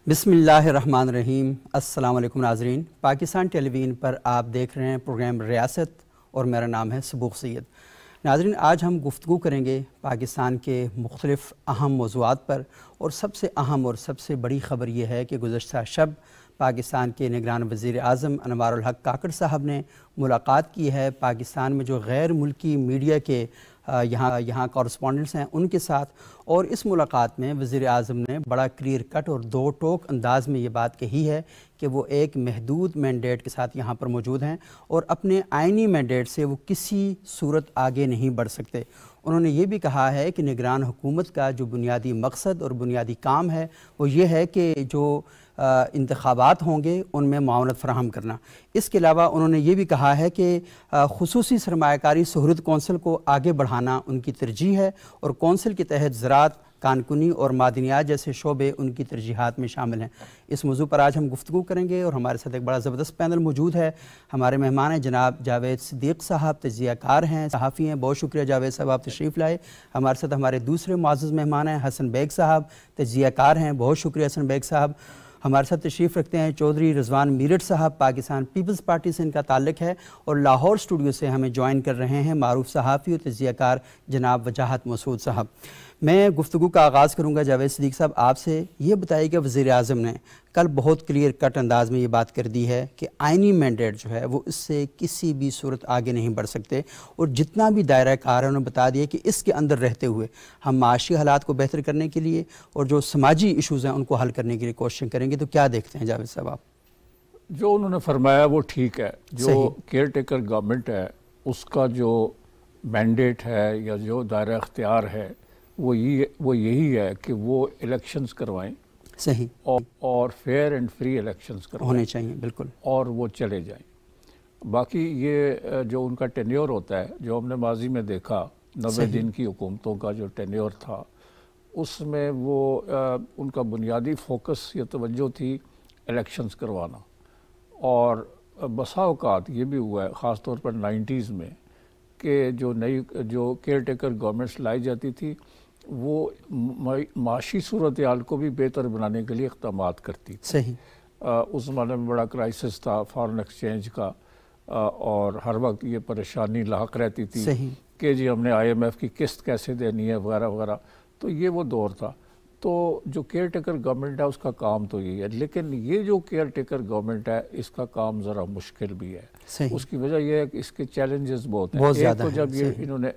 बिस्मिल्लाहिर्रहमानिर्रहीम। अस्सलाम वालेकुम नाज़रीन। पाकिस्तान टेलीविज़न पर आप देख रहे हैं प्रोग्राम रियासत और मेरा नाम है सबूक सैयद। नाज़रीन, आज हम गुफ्तगू करेंगे पाकिस्तान के मुख्तलिफ़ अहम मौज़ूआत पर, और सबसे अहम और सबसे बड़ी ख़बर यह है कि गुज़श्ता शब पाकिस्तान के निगरान वज़ीर आज़म अनवारुल हक काकड़ साहब ने मुलाकात की है पाकिस्तान में जो गैर मुल्की मीडिया के यहाँ कॉरस्पॉन्डेंट्स हैं उनके साथ। और इस मुलाकात में वज़ीर आज़म ने बड़ा क्लियर कट और दो टोक अंदाज़ में ये बात कही है कि वो एक महदूद मैंडेट के साथ यहाँ पर मौजूद हैं और अपने आइनी मैंडेट से वो किसी सूरत आगे नहीं बढ़ सकते। उन्होंने ये भी कहा है कि निगरान हुकूमत का जो बुनियादी मकसद और बुनियादी काम है वो ये है कि जो इंतखाबात होंगे उनमें मुआवनत फराहम करना। इसके अलावा उन्होंने ये भी कहा है कि खुसूसी सरमायाकारी सहूलत कौंसिल को आगे बढ़ाना उनकी तरजीह है और कौंसिल के तहत ज़राअत, कानकुनी और मादनियात जैसे शोबे उनकी तरजीहात में शामिल हैं। इस मौजू पर आज हम गुफ्तगू करेंगे और हमारे साथ एक बड़ा ज़बरदस्त पैनल मौजूद है। हमारे मेहमान हैं जनाब जावेद सिद्दीक़ साहब, तजियाकार हैं, सहाफ़ी हैं। बहुत शुक्रिया जावेद साहब, आप तशरीफ़ लाए। हमारे साथ हमारे दूसरे मुअज़्ज़ज़ मेहमान हैं हसन बेग साहब, तजियाकार हैं। बहुत शुक्रिया हसन बेग साहब। हमारे साथ तशरीफ़ रखते हैं चौधरी रिजवान मीरठ साहब, पाकिस्तान पीपल्स पार्टी से इनका ताल्लुक़ है, और लाहौर स्टूडियो से हमें ज्वाइन कर रहे हैं मारूफ सहाफ़ी और तजियाकार जनाब वजाहत मसूद साहब। मैं गुफ्तगू का आगाज़ करूँगा जावेद सिद्दीक़ साहब आपसे। ये बताइएगा, वज़ीर आज़म ने कल बहुत क्लियर कट अंदाज में ये बात कर दी है कि आइनी मैंडेट जो है वो इससे किसी भी सूरत आगे नहीं बढ़ सकते, और जितना भी दायरा कार है उन्होंने बता दिया कि इसके अंदर रहते हुए हम माशी हालात को बेहतर करने के लिए और जो समाजी इशूज़ हैं उनको हल करने के लिए कोशिश करेंगे। तो क्या देखते हैं जावेद साहब आप? जो उन्होंने फरमाया वो ठीक है। जो केयर टेकर गवर्नमेंट है उसका जो मैंडेट है या जो दायरा अख्तियार है वो यही है कि वो इलेक्शंस करवाएं, सही, और फेयर एंड फ्री इलेक्शंस करवाएं होने चाहिए, बिल्कुल, और वो चले जाएं। बाकी ये जो उनका टेन्योर होता है, जो हमने माजी में देखा 90 दिन की हुकूमतों का जो टेन्योर था, उसमें वो उनका बुनियादी फोकस या तवज्जो थी इलेक्शंस करवाना। और बसा औकात ये भी हुआ है ख़ास तौर पर 90s में कि जो केयर टेकर गवर्नमेंट्स लाई जाती थी वो माशी सूरत हाल को भी बेहतर बनाने के लिए इक़दामात करती थी। सही। उस ज़माने में बड़ा क्राइसिस था फॉरेन एक्सचेंज का, और हर वक्त ये परेशानी लाहक रहती थी कि जी हमने IMF की किस्त कैसे देनी है वगैरह वगैरह। तो ये वो दौर था। तो जो केयर टेकर गवर्नमेंट है उसका काम तो यही है, लेकिन ये जो केयर टेकर गवर्नमेंट है इसका काम ज़रा मुश्किल भी है। उसकी वजह यह है कि इसके चैलेंजेस बहुत हैं। एक तो जब ये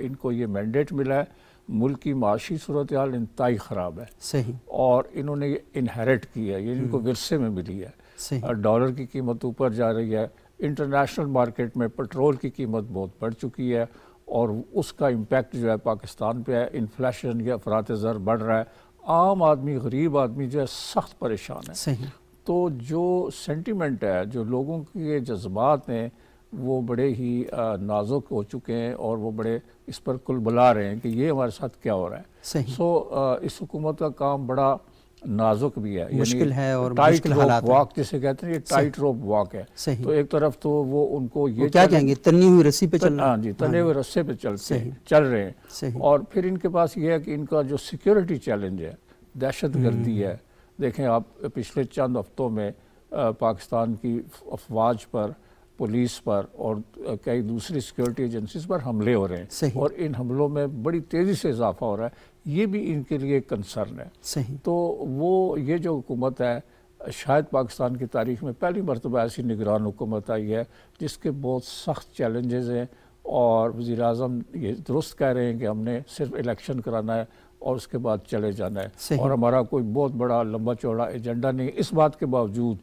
इनको ये मैंडेट मिला है, मुल्क की माशी सूरत हाल इंतहाई ख़राब है, सही, और इन्होंने ये इनहेरिट की है, ये इनको विरसे में मिली है। डॉलर की कीमत ऊपर जा रही है, इंटरनेशनल मार्केट में पेट्रोल की कीमत बहुत बढ़ चुकी है, और उसका इम्पैक्ट जो है पाकिस्तान पे है। इन्फ्लेशन या अफरात ज़र बढ़ रहा है, आम आदमी, गरीब आदमी जो है सख्त परेशान है। सही। तो जो सेंटिमेंट है, जो लोगों के जज्बात हैं, वो बड़े ही नाजुक हो चुके हैं, और वो बड़े इस पर कुलबुला रहे हैं कि ये हमारे साथ क्या हो रहा है। सो इस हुकूमत का काम बड़ा नाजुक भी है, मुश्किल है, और टाइट रोप वॉक जिसे कहते हैं, ये टाइट रोप वॉक है। सही। तो एक तरफ तो वो उनको ये क्या कहेंगे, तनी हुई रस्सी पे चलना। हाँ जी, तने हुए रस्से पे चल रहे हैं। और फिर इनके पास ये है कि इनका जो सिक्योरिटी चैलेंज है, दहशत गर्दी है। देखें आप, पिछले चंद हफ्तों में पाकिस्तान की अफवाज पर, पुलिस पर और कई दूसरी सिक्योरिटी एजेंसीज पर हमले हो रहे हैं, और इन हमलों में बड़ी तेज़ी से इजाफा हो रहा है। ये भी इनके लिए कंसर्न है। सही। तो वो ये जो हुकूमत है, शायद पाकिस्तान की तारीख में पहली मरतबा ऐसी निगरान हुकूमत आई है जिसके बहुत सख्त चैलेंजेस हैं, और वज़ीर आज़म ये दुरुस्त कह रहे हैं कि हमने सिर्फ इलेक्शन कराना है और उसके बाद चले जाना है, और हमारा कोई बहुत बड़ा लंबा चौड़ा एजेंडा नहीं है। इस बात के बावजूद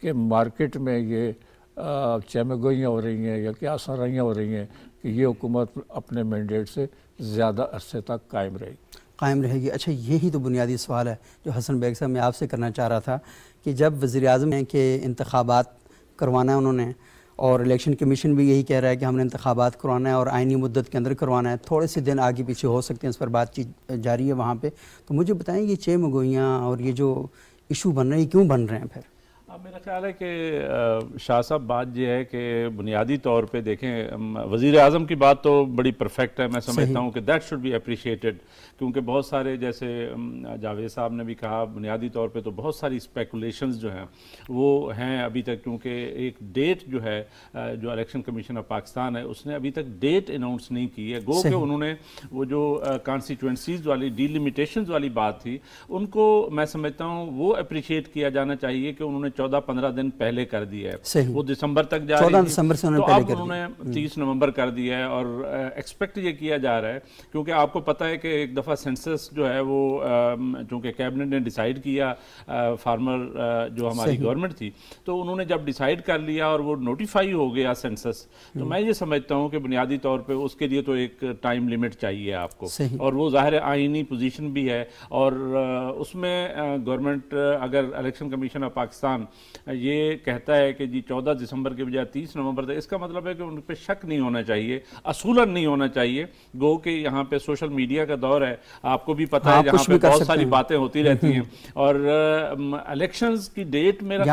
कि मार्केट में ये चहमगोइयाँ हो रही हैं या क्या सराहियाँ हो रही हैं कि ये हुकूमत अपने मैंडेट से ज़्यादा अरसे तक कायम रहेगी। अच्छा, यही तो बुनियादी सवाल है जो हसन बेग साहब मैं आपसे करना चाह रहा था कि जब वज़ीर आज़म ने कि इंतखाबात करवाना है उन्होंने, और इलेक्शन कमीशन भी यही कह रहा है कि हमने इंतखाबात करवाना है और आइनी मुद्दत के अंदर करवाना है, थोड़े से दिन आगे पीछे हो सकते हैं, इस पर बातचीत जारी है वहाँ पे। तो मुझे बताएं ये चहमगोइयाँ और ये जो इशू बन रहे हैं क्यों बन रहे हैं फिर? मेरा ख्याल है कि शाह साहब बात यह है कि बुनियादी तौर पे देखें, वज़ीर आज़म की बात तो बड़ी परफेक्ट है। मैं समझता हूँ कि दैट शुड बी अप्रिशिएटेड क्योंकि बहुत सारे, जैसे जावेद साहब ने भी कहा, बुनियादी तौर पे तो बहुत सारी स्पेकुलेशंस जो हैं वो हैं अभी तक, क्योंकि एक डेट जो है जो इलेक्शन कमीशन ऑफ पाकिस्तान है उसने अभी तक डेट अनाउंस नहीं की है। गो के उन्होंने वो जो कॉन्स्टिट्यूंसीज वाली डिलिमिटेशंस वाली बात थी उनको मैं समझता हूँ वो अप्रिशिएट किया जाना चाहिए कि उन्होंने 14-15 दिन पहले कर दिया है। वो दिसंबर तक जा रही थी, तो अब उन्होंने 30 नवंबर कर दिया है और एक्सपेक्ट ये किया जा रहा है, क्योंकि आपको पता है कि एक दफ़ा सेंसस जो है वो चूँकि कैबिनेट ने डिसाइड किया, फार्मर जो हमारी गवर्नमेंट थी, तो उन्होंने जब डिसाइड कर लिया और वो नोटिफाई हो गया सेंसस, तो मैं ये समझता हूँ कि बुनियादी तौर पे उसके लिए तो एक टाइम लिमिट चाहिए आपको, और वो ज़ाहिर आईनी पोजीशन भी है। और उसमें गवर्नमेंट, अगर इलेक्शन कमीशन ऑफ पाकिस्तान ये कहता है कि जी 14 दिसंबर के बजाय 30 नवंबर तक, इसका मतलब है कि उन पर शक नहीं होना चाहिए, असूलन नहीं होना चाहिए। गो कि यहाँ पे सोशल मीडिया का दौर है, आपको भी पता है, जहाँ पे बहुत सारी बातें होती रहती हैं, और इलेक्शंस की डेट मेरा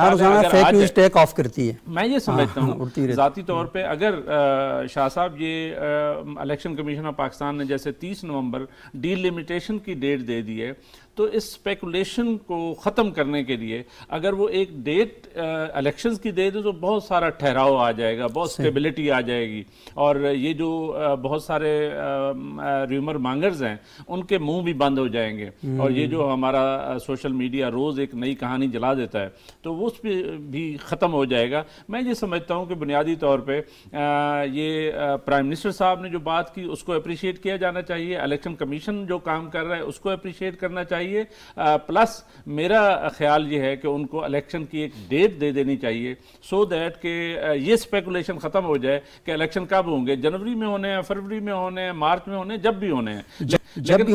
टेक ऑफ करती है। मैं ये समझता हूँ ज़ाती तौर पे, अगर शाह साहब ये इलेक्शन कमीशन ऑफ पाकिस्तान ने जैसे 30 नवंबर डिलिमिटेशन की डेट दे दी है, तो इस स्पेकुलेशन को ख़त्म करने के लिए अगर वो एक डेट इलेक्शंस की दे दे तो बहुत सारा ठहराव आ जाएगा, बहुत स्टेबिलिटी आ जाएगी, और ये जो बहुत सारे र्यूमर मांगर्स हैं उनके मुंह भी बंद हो जाएंगे, और ये जो हमारा सोशल मीडिया रोज़ एक नई कहानी जला देता है, तो वो उस पर भी ख़त्म हो जाएगा। मैं ये समझता हूँ कि बुनियादी तौर पर ये प्राइम मिनिस्टर साहब ने जो बात की उसको अप्रिशिएट किया जाना चाहिए, इलेक्शन कमीशन जो काम कर रहा है उसको अप्रिशिएट करना चाहिए, प्लस मेरा ख्याल ये है कि उनको इलेक्शन की एक डेट दे देनी चाहिए, सो दैट कि ये स्पेकुलेशन ख़त्म हो जाए कि इलेक्शन कब होंगे, जनवरी में होने हैं, फरवरी में होने हैं, मार्च में होने हैं, जब भी होने हैं, लेकिन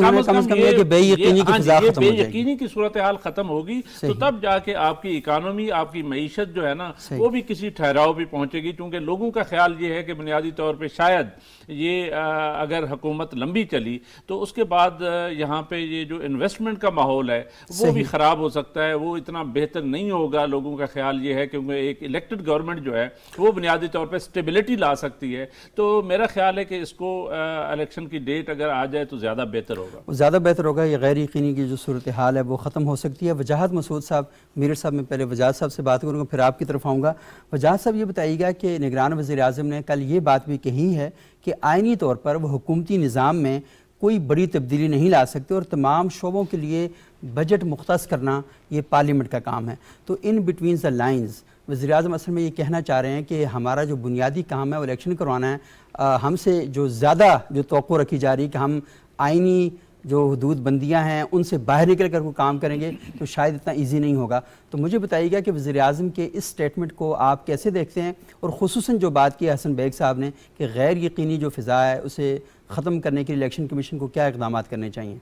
बेयकीनी की सूरत हाल ख़त्म होगी, तो तब जाके आपकी इकानमी, आपकी मईशत जो है ना, वो भी किसी ठहराव भी पहुंचेगी, क्योंकि लोगों का ख्याल ये है कि बुनियादी तौर पर शायद ये अगर हुकूमत लंबी चली तो उसके बाद यहाँ पे ये जो इन्वेस्टमेंट का माहौल है वो भी ख़राब हो सकता है, वो इतना बेहतर नहीं होगा। लोगों का ख्याल ये है क्योंकि एक इलेक्टेड गवर्नमेंट जो है वो बुनियादी तौर पर स्टेबिलिटी ला सकती है, तो मेरा ख्याल है कि इसको इलेक्शन की डेट अगर आ जाए तो ज़्यादा बेहतर होगा, ज़्यादा बेहतर होगा। ये गैर यकीनी की जो सूरत हाल है वो ख़त्म हो सकती है। वजाहत मसूद साहब, मीर साहब, मैं पहले वजाहत साहब से बात करूँगा फिर आपकी तरफ आऊँगा। वजाहत साहब ये बताइएगा कि निगरान वज़ीर आज़म ने कल ये बात भी कही है कि आइनी तौर पर वो हुकूमती निज़ाम में कोई बड़ी तब्दीली नहीं ला सकते और तमाम शोबों के लिए बजट मुख्तस करना ये पार्लियामेंट का काम है। तो इन बिटवीन द लाइन्स वज़ीर आज़म असल में ये कहना चाह रहे हैं कि हमारा जो बुनियादी काम है वो इलेक्शन करवाना है, हमसे जो ज़्यादा जो तवक्को रखी जा रही है कि हम आइनी जो हदूद बंदियाँ हैं उनसे बाहर निकल कर कोई काम करेंगे तो शायद इतना ईजी नहीं होगा। तो मुझे बताइएगा कि वज़ीर आज़म के इस स्टेटमेंट को आप कैसे देखते हैं, और ख़ुसूसन जो बात की हसन बेग साहब ने कि गैर यकीनी जो फ़िज़ा है उसे ख़त्म करने के लिए इलेक्शन कमीशन को क्या इक़दाम करने चाहिए?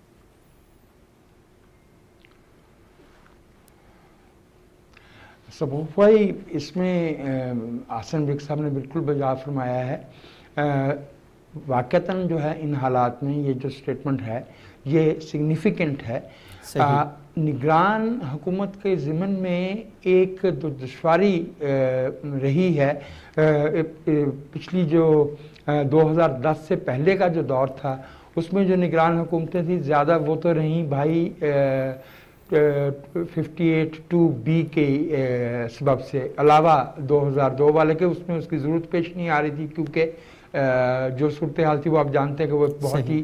सबूत भाई, इसमें हसन बेग साहब ने बिल्कुल बजा फरमाया है। वाक़तन जो है इन हालात में ये जो स्टेटमेंट है ये सिग्निफिकेंट है। निगरान हुकूमत के ज़िम्मन में एक जो दुश्वारी रही है, पिछली जो 2010 से पहले का जो दौर था उसमें जो निगरान हुकूमतें थी ज़्यादा वो तो रहीं भाई 58(2)B के सबब से, अलावा 2002 वाले के उसमें उसकी ज़रूरत पेश नहीं आ रही थी, क्योंकि जो सूरत हाल थी वो आप जानते हैं कि वो बहुत ही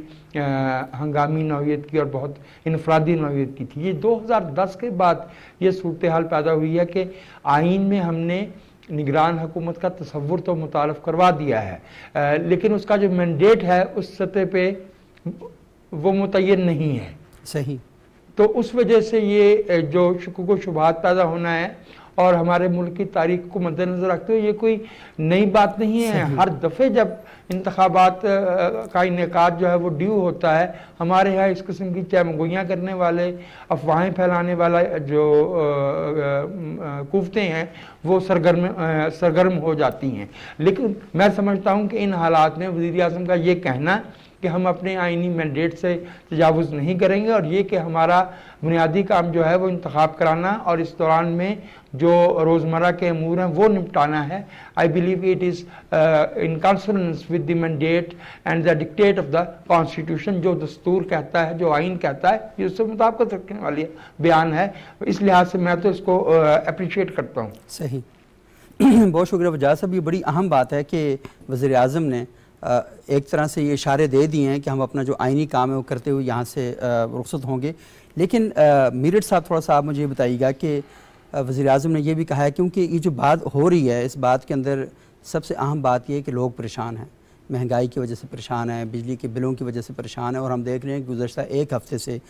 हंगामी नौइयत की और बहुत इनफरादी नौइयत की थी। ये 2010 के बाद ये सूरत हाल पैदा हुई है कि आइन में हमने निगरान हुकूमत का तसव्वुर तो मुतारफ़ करवा दिया है, लेकिन उसका जो मैंडेट है उस सतह पे वो मुतय्यन नहीं है। सही। तो उस वजह से ये जो शुकूक व शुबहात पैदा होना है, और हमारे मुल्क की तारीख को मद्देनज़र रखते हुए ये कोई नई बात नहीं है। हर दफ़े जब इंतखाबात का इनेकाद जो है वो ड्यू होता है, हमारे यहाँ इस किस्म की चमगोइयाँ करने वाले, अफवाहें फैलाने वाला जो कुव्वतें हैं वो सरगर्म हो जाती हैं। लेकिन मैं समझता हूँ कि इन हालात में वज़ीर आज़म का ये कहना कि हम अपने आइनी मैंडेट से तजावुज़ नहीं करेंगे, और ये कि हमारा बुनियादी काम जो है वो इंतखाब कराना और इस दौरान में जो रोज़मर्रा के अमूर हैं वो निपटाना है। I believe it is in consonance with the mandate and the dictate of the constitution. जो दस्तूर कहता है, जो आइन कहता है, ये उससे मुताबिकत रखने वाली बयान है। इस लिहाज से मैं तो इसको अप्रिशिएट करता हूँ। सही बहुत शुक्रिया वजाद साहब। ये बड़ी अहम बात है कि वज़ीर आज़म ने एक तरह से ये इशारे दे दिए हैं कि हम अपना जो आइनी काम है वो करते हुए यहाँ से रुखसत होंगे। लेकिन मीरठ साहब, थोड़ा सा आप मुझे बताइएगा कि वज़ीर आज़म ने यह भी कहा है, क्योंकि ये जो बात हो रही है, इस बात के अंदर सबसे अहम बात यह है कि लोग परेशान हैं, महंगाई की वजह से परेशान हैं, बिजली के बिलों की वजह से परेशान है, और हम देख रहे हैं कि गुज़श्ता एक हफ़्ते से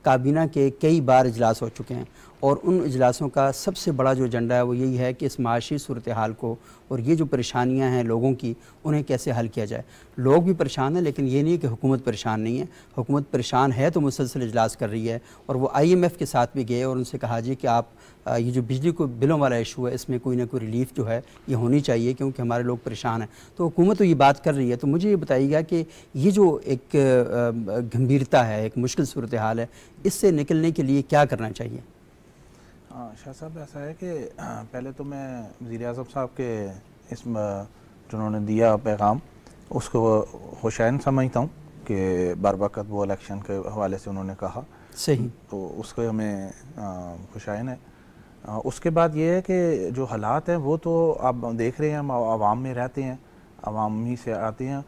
काबीना के कई बार इजलास हो चुके हैं, और उन इजलासों का सबसे बड़ा जो एजेंडा है वो यही है कि इस माशी सूरत हाल को और ये जो परेशानियां हैं लोगों की, उन्हें कैसे हल किया जाए। लोग भी परेशान हैं, लेकिन ये नहीं है कि हुकूमत परेशान नहीं है। हुकूमत परेशान है तो मुसलसल इजलास कर रही है, और वो IMF के साथ भी गए और उनसे कहा जी कि आप ये जो बिजली को बिलों वाला इशू है, इसमें कोई ना कोई रिलीफ जो है ये होनी चाहिए, क्योंकि हमारे लोग परेशान हैं। तो हुकूमत तो ये बात कर रही है। तो मुझे ये बताइएगा कि ये जो एक गंभीरता है, एक मुश्किल सूरत हाल है, इससे निकलने के लिए क्या करना चाहिए? शाह साहब, ऐसा है कि पहले तो मैं वज़ीर-ए-आज़म साहब के इस जो उन्होंने दिया पैगाम, उसको खुशैन समझता हूँ कि बरवक़्त वो इलेक्शन के हवाले से उन्होंने कहा, सही, तो उसको हमें खुशैन है। उसके बाद ये है कि जो हालात हैं वो तो आप देख रहे हैं, हम आवाम में रहते हैं, आवाम ही से आते हैं,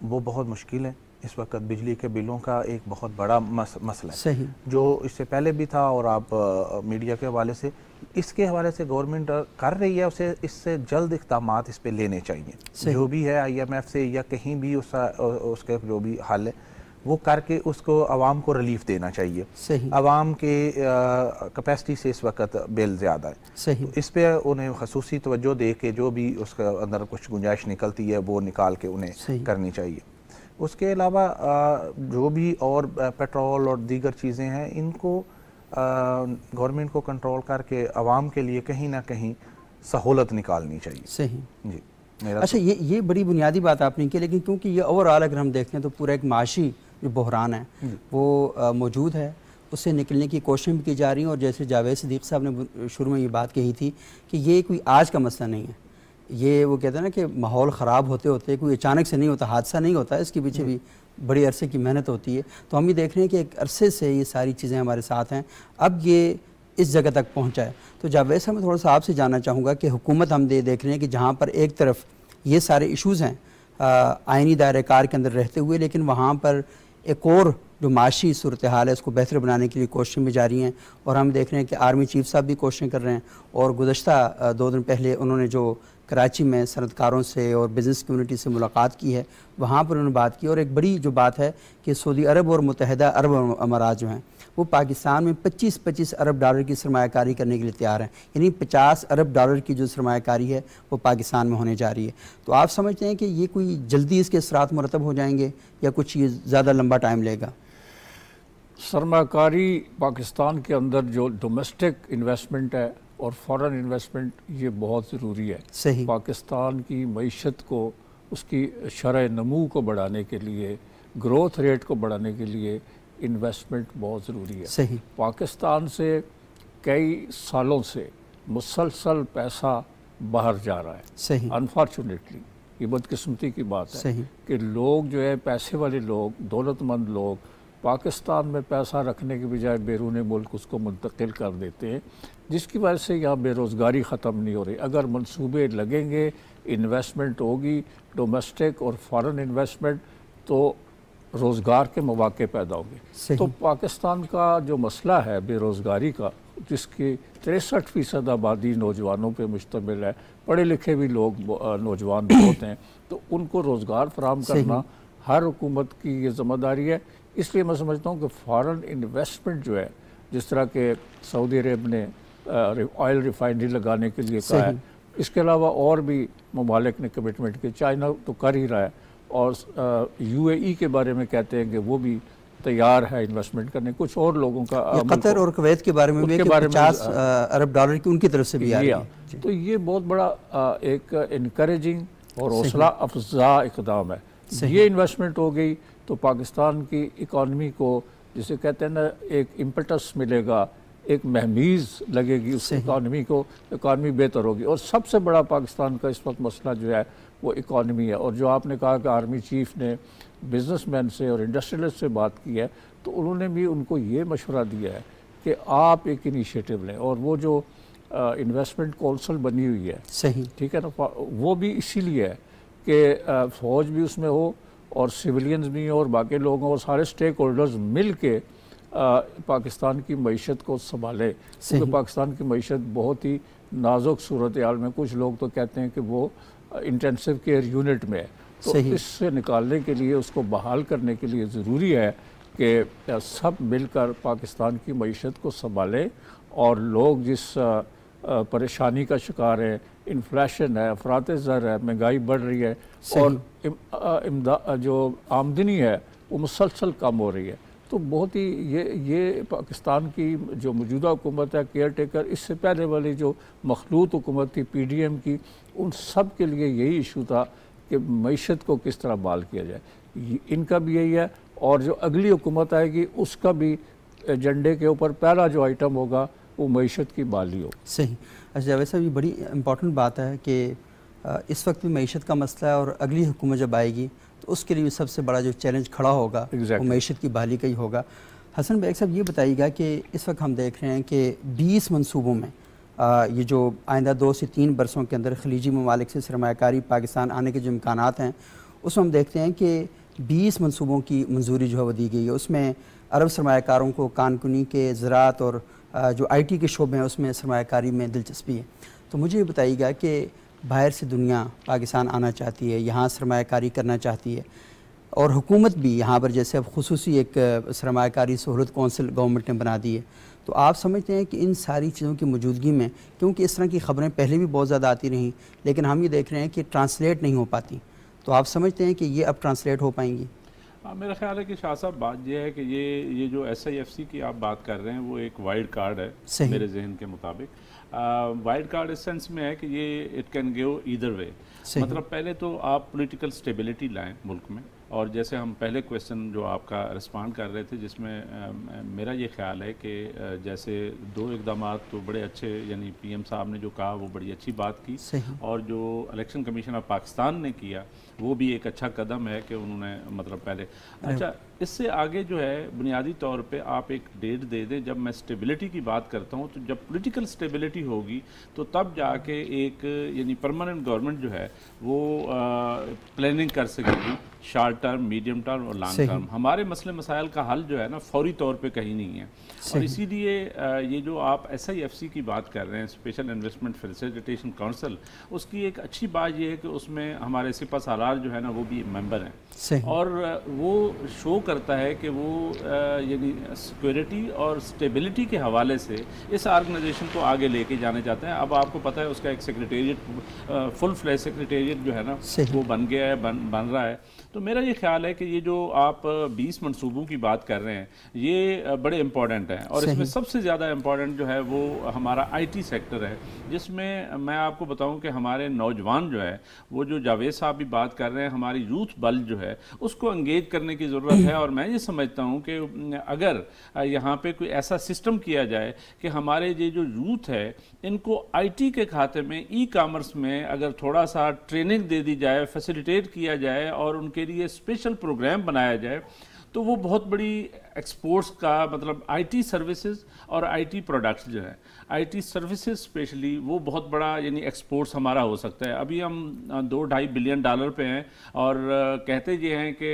वो बहुत मुश्किल है। इस वक्त बिजली के बिलों का एक बहुत बड़ा मसला है, सही, जो इससे पहले भी था, और आप मीडिया के हवाले से, इसके हवाले से गवर्नमेंट कर रही है, उसे इससे जल्द इक़दामात इस पे लेने चाहिए। जो भी है IMF से या कहीं भी उसके जो भी हल है वो करके उसको आवाम को रिलीफ देना चाहिए। सही, आवाम के कैपेसिटी से इस वक्त बिल ज़्यादा है, सही, इस पर उन्हें खसूसी तवज्जो दे के जो भी उसके अंदर कुछ गुंजाइश निकलती है वो निकाल के उन्हें करनी चाहिए। उसके अलावा जो भी और पेट्रोल और दीगर चीज़ें हैं, इनको गवर्नमेंट को कंट्रोल करके आवाम के लिए कहीं ना कहीं सहूलत निकालनी चाहिए। सही जी, मेरा अच्छा, ये बड़ी बुनियादी बात आपने की, लेकिन क्योंकि ये ओवरऑल अगर हम देखें तो पूरा एक माशी जो बहरान है वो मौजूद है, उससे निकलने की कोशिश भी की जा रही है। और जैसे जावेद सिद्दीक़ साहब ने शुरू में ये बात कही थी कि ये कोई आज का मसला नहीं है, ये वो कहते हैं ना कि माहौल ख़राब होते होते कोई अचानक से नहीं होता, हादसा नहीं होता, इसके पीछे भी बड़ी अरसे की मेहनत होती है। तो हम ये देख रहे हैं कि एक अरसे से ये सारी चीज़ें हमारे साथ हैं, अब ये इस जगह तक पहुँचा है। तो जावेद साहब, मैं थोड़ा सा आपसे जानना चाहूँगा कि हुकूमत हम देख रहे हैं कि जहाँ पर एक तरफ ये सारे इशूज़ हैं आइनी दायरे कार के अंदर रहते हुए, लेकिन वहाँ पर एक और जो माशी सूरत हाल है उसको बेहतर बनाने के लिए कोशिशें भी जारी हैं। और हम देख रहे हैं कि आर्मी चीफ साहब भी कोशिशें कर रहे हैं, और गुज़श्ता 2 दिन पहले उन्होंने जो कराची में सनतकारों से और बिज़नेस कम्युनिटी से मुलाकात की है, वहाँ पर उन्होंने बात की। और एक बड़ी जो बात है कि सऊदी अरब और मुत्तहिदा अरब अमारात जो हैं वो पाकिस्तान में 25-25 अरब डॉलर की सरमायाकारी करने के लिए तैयार हैं, यानी 50 अरब डॉलर की जो सरमायाकारी है वो पाकिस्तान में होने जा रही है। तो आप समझते हैं कि ये कोई जल्दी इसके असरात मुरतब हो जाएंगे या कुछ ये ज़्यादा लंबा टाइम लेगा? सरमाकारी पाकिस्तान के अंदर जो डोमेस्टिक इन्वेस्टमेंट है और फॉरेन इन्वेस्टमेंट, ये बहुत ज़रूरी है। सही, पाकिस्तान की मईशत को, उसकी शरह नमू को बढ़ाने के लिए, ग्रोथ रेट को बढ़ाने के लिए इन्वेस्टमेंट बहुत ज़रूरी है। सही, पाकिस्तान से कई सालों से मुसलसल पैसा बाहर जा रहा है। सही, अनफॉर्चुनेटली ये बदकिस्मती की बात है सही, कि लोग जो है, पैसे वाले लोग, दौलतमंद लोग पाकिस्तान में पैसा रखने के बजाय बैरून मुल्क उसको मुंतकिल कर देते हैं, जिसकी वजह से यहाँ बेरोज़गारी ख़त्म नहीं हो रही। अगर मंसूबे लगेंगे, इन्वेस्टमेंट होगी, डोमेस्टिक और फॉरेन इन्वेस्टमेंट, तो रोज़गार के मौके पैदा होंगे। तो पाकिस्तान का जो मसला है बेरोज़गारी का, जिसकी 63% आबादी नौजवानों पे मुश्तमिल है, पढ़े लिखे भी लोग नौजवान बहुत हैं, तो उनको रोज़गार फराहम करना हर हुकूमत की ये ज़िम्मेदारी है। इसलिए मैं समझता हूँ कि फॉरेन इन्वेस्टमेंट जो है, जिस तरह के सऊदी अरब ने ऑयल रिफाइनरी लगाने के लिए कहा है, इसके अलावा और भी ममालिक ने कमिटमेंट की, चाइना तो कर ही रहा है, और UAE के बारे में कहते हैं कि वो भी तैयार है इन्वेस्टमेंट करने। कुछ और लोगों का, कतर और कुवैत के बारे में भी 50 अरब डॉलर की उनकी तरफ से भी आ रही है। तो ये बहुत बड़ा एक इनकरेजिंग और हौसला अफजा इकदाम है। ये इन्वेस्टमेंट हो गई तो पाकिस्तान की इकॉनमी को, जिसे कहते हैं ना, एक इम्पटस मिलेगा, एक महमीज़ लगेगी उस इकॉनमी को, इकॉनमी बेहतर होगी। और सबसे बड़ा पाकिस्तान का इस वक्त मसला जो है वो इकॉनमी है। और जो आपने कहा कि आर्मी चीफ ने बिजनेसमैन से और इंडस्ट्रियलिस्ट से बात की है, तो उन्होंने भी उनको ये मशवरा दिया है कि आप एक इनिशिएटिव लें। और वो जो इन्वेस्टमेंट कौंसल बनी हुई है, सही, ठीक है ना, वो भी इसीलिए है कि फ़ौज भी उसमें हो और सिविलियंस भी हों और बाकी लोग हों और सारे स्टेक होल्डर्स मिल के पाकिस्तान की मईशत को संभाले। क्योंकि पाकिस्तान की मईशत बहुत ही नाजुक सूरत हाल में, कुछ लोग तो कहते हैं कि वो इंटेंसिव केयर यूनिट में है। तो इससे निकालने के लिए, उसको बहाल करने के लिए ज़रूरी है कि सब मिलकर पाकिस्तान की मईशत को संभालें। और लोग जिस परेशानी का शिकार है, इन्फ्लेशन है, अफरात ज़र है, महंगाई बढ़ रही है और जो आमदनी है वो मुसलसल कम हो रही है, तो बहुत ही ये पाकिस्तान की जो मौजूदा हुकूमत है, केयर टेकर, इससे पहले वाली जो मखलूत हुकूमत थी PDM की, उन सब के लिए यही इशू था कि मईशत को किस तरह बहाल किया जाए। इनका भी यही है और जो अगली हुकूमत आएगी उसका भी एजेंडे के ऊपर पहला जो आइटम होगा वो मईशत की बहाली हो। सही। अच्छा जावेद साहब, ये बड़ी इम्पॉर्टेंट बात है कि इस वक्त भी मईशत का मसला है और अगली हुकूमत जब आएगी तो उसके लिए सबसे बड़ा जो चैलेंज खड़ा होगा वो मईशत की बहाली का ही होगा। हसन बेग साहब, ये बताइएगा कि इस वक्त हम देख रहे हैं कि 20 मनसूबों में ये जो आइंदा 2 से 3 बरसों के अंदर खलीजी ममालिक से सरमायाकारी पाकिस्तान आने के जो इम्कानात हैं, उसमें हम देखते हैं कि 20 मनसूबों की मंजूरी जो है वो दी गई है। उसमें अरब सरमायाकारों को कानकुनी के ज़राअत और जो IT के शोबे हैं उसमें सरमायाकारी में दिलचस्पी है। तो मुझे ये बताइएगा कि बाहर से दुनिया पाकिस्तान आना चाहती है, यहाँ सरमायाकारी करना चाहती है और हुकूमत भी यहाँ पर, जैसे अब खुसूसी एक सरमायाकारी सहूलत कौंसिल गवर्नमेंट ने बना दी है, तो आप समझते हैं कि इन सारी चीज़ों की मौजूदगी में, क्योंकि इस तरह की ख़बरें पहले भी बहुत ज़्यादा आती रहीं लेकिन हम ये देख रहे हैं कि ट्रांसलेट नहीं हो पाती, तो आप समझते हैं कि ये अब ट्रांसलेट हो पाएंगी? मेरा ख्याल है कि शाह साहब, बात यह है कि ये जो SIFC की आप बात कर रहे हैं वो एक वाइल्ड कार्ड है मेरे जहन के मुताबिक। वाइल्ड कार्ड इस सेंस में है कि ये it can go either way. मतलब पहले तो आप पॉलिटिकल स्टेबिलिटी लाएं मुल्क में, और जैसे हम पहले क्वेश्चन जो आपका रिस्पॉन्ड कर रहे थे जिसमें मेरा ये ख्याल है कि जैसे 2 इकदाम तो बड़े अच्छे, यानी PM साहब ने जो कहा वो बड़ी अच्छी बात की, और जो इलेक्शन कमीशन ऑफ पाकिस्तान ने किया वो भी एक अच्छा कदम है कि उन्होंने मतलब पहले। अच्छा, इससे आगे जो है बुनियादी तौर पे आप एक डेट दे दें। जब मैं स्टेबिलिटी की बात करता हूँ तो जब पॉलिटिकल स्टेबिलिटी होगी तो तब जाके एक यानी परमानेंट गवर्नमेंट जो है वो प्लानिंग कर सकेगी शॉर्ट टर्म, मीडियम टर्म और लॉन्ग टर्म। हमारे मसले मसाइल का हल जो है ना फौरी तौर पे कहीं नहीं है, और इसीलिए ये जो आप SIFC की बात कर रहे हैं, स्पेशल इन्वेस्टमेंट फैसिलिटेशन काउंसिल, उसकी एक अच्छी बात ये है कि उसमें हमारे सिपा सालार जो है ना वो भी मेंबर हैं, और वो शो करता है कि वो यानी सिक्योरिटी और स्टेबिलिटी के हवाले से इस ऑर्गेनाइजेशन को आगे लेके जाने चाहते हैं। अब आपको पता है उसका एक सेक्रेटेरिएट, फुल फ्लैश सेक्रेटेरिएट जो है ना वो बन गया है, बन रहा है। तो मेरा ये ख्याल है कि ये जो आप 20 मनसूबों की बात कर रहे हैं ये बड़े इंपॉर्टेंट हैं, और इसमें सबसे ज़्यादा इंपॉर्टेंट जो है वो हमारा IT सेक्टर है, जिसमें मैं आपको बताऊं कि हमारे नौजवान जो है वो जो जावेद साहब भी बात कर रहे हैं, हमारी यूथ बल जो है उसको एंगेज करने की ज़रूरत है। और मैं ये समझता हूं कि अगर यहाँ पे कोई ऐसा सिस्टम किया जाए कि हमारे ये जो यूथ है इनको IT के खाते में, E-कॉमर्स में अगर थोड़ा सा ट्रेनिंग दे दी जाए, फैसिलिटेट किया जाए और उनके लिए स्पेशल प्रोग्राम बनाया जाए, तो वो बहुत बड़ी एक्सपोर्ट्स का मतलब IT सर्विसेज और IT प्रोडक्ट्स जो है, IT सर्विसेज स्पेशली वो बहुत बड़ा यानी एक्सपोर्ट्स हमारा हो सकता है। अभी हम $2-2.5 बिलियन पे हैं, और कहते ये हैं कि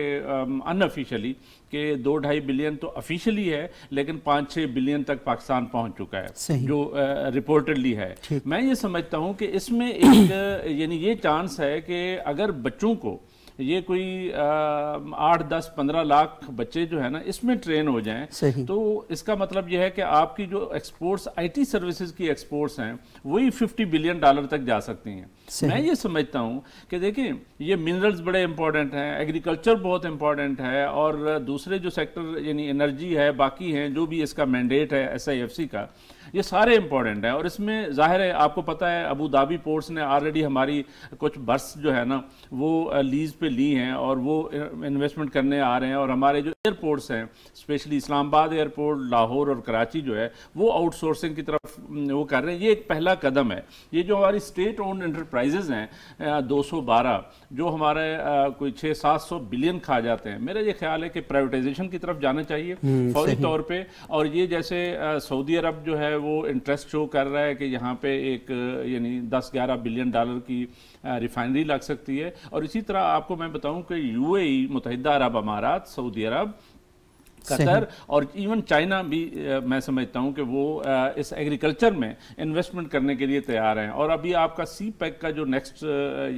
अनऑफिशियली कि 2-2.5 बिलियन तो ऑफिशियली है, लेकिन 5-6 बिलियन तक पाकिस्तान पहुंच चुका है जो रिपोर्टेडली है। मैं ये समझता हूँ कि इसमें एक यानी ये चांस है कि अगर बच्चों को ये कोई 8-10-15 लाख बच्चे जो है ना इसमें ट्रेन हो जाएं, तो इसका मतलब यह है कि आपकी जो एक्सपोर्ट्स IT सर्विसेज की एक्सपोर्ट्स हैं वही $50 बिलियन तक जा सकती हैं। मैं ये समझता हूँ कि देखिए ये मिनरल्स बड़े इंपॉर्टेंट हैं, एग्रीकल्चर बहुत इंपॉर्टेंट है, और दूसरे जो सेक्टर यानी एनर्जी है, बाकी हैं जो भी इसका मैंडेट है SIFC का, ये सारे इंपॉर्टेंट हैं। और इसमें जाहिर है आपको पता है अबू धाबी पोर्ट्स ने ऑलरेडी हमारी कुछ बर्स जो है ना वो लीज पे ली हैं और वो इन्वेस्टमेंट करने आ रहे हैं। और हमारे जो एयरपोर्ट्स हैं स्पेशली इस्लामाबाद एयरपोर्ट, लाहौर और कराची जो है वो आउटसोर्सिंग की तरफ वो कर रहे हैं। ये एक पहला कदम है। ये जो हमारी स्टेट ओन्ड एंटरप्राइजेज हैं 212 जो हमारे कोई 600-700 बिलियन खा जाते हैं, मेरा ये ख्याल है कि प्राइवेटाइजेशन की तरफ जाना चाहिए फौरी तौर पे। और ये जैसे सऊदी अरब जो है वो इंटरेस्ट शो कर रहा है कि यहाँ पे एक यानी 10-11 बिलियन डॉलर की रिफाइनरी लग सकती है। और इसी तरह आपको मैं बताऊं कि यूएई, मुत्तहिदा अरब अमारात, सऊदी अरब, कतर और इवन चाइना भी मैं समझता हूं कि वो इस एग्रीकल्चर में इन्वेस्टमेंट करने के लिए तैयार हैं। और अभी आपका सी पैक का जो नेक्स्ट